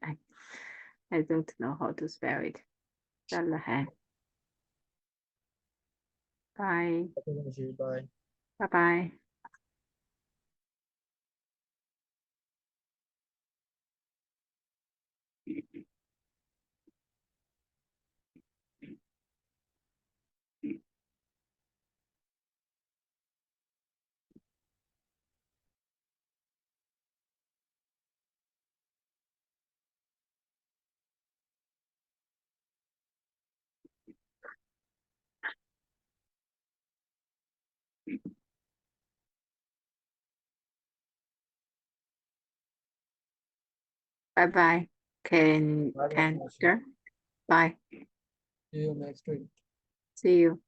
I don't know how to spell it. Zala. Bye. Bye. Bye bye. Bye bye. Can Bye bye, can Lashi. sure. Bye. See you next week. See you.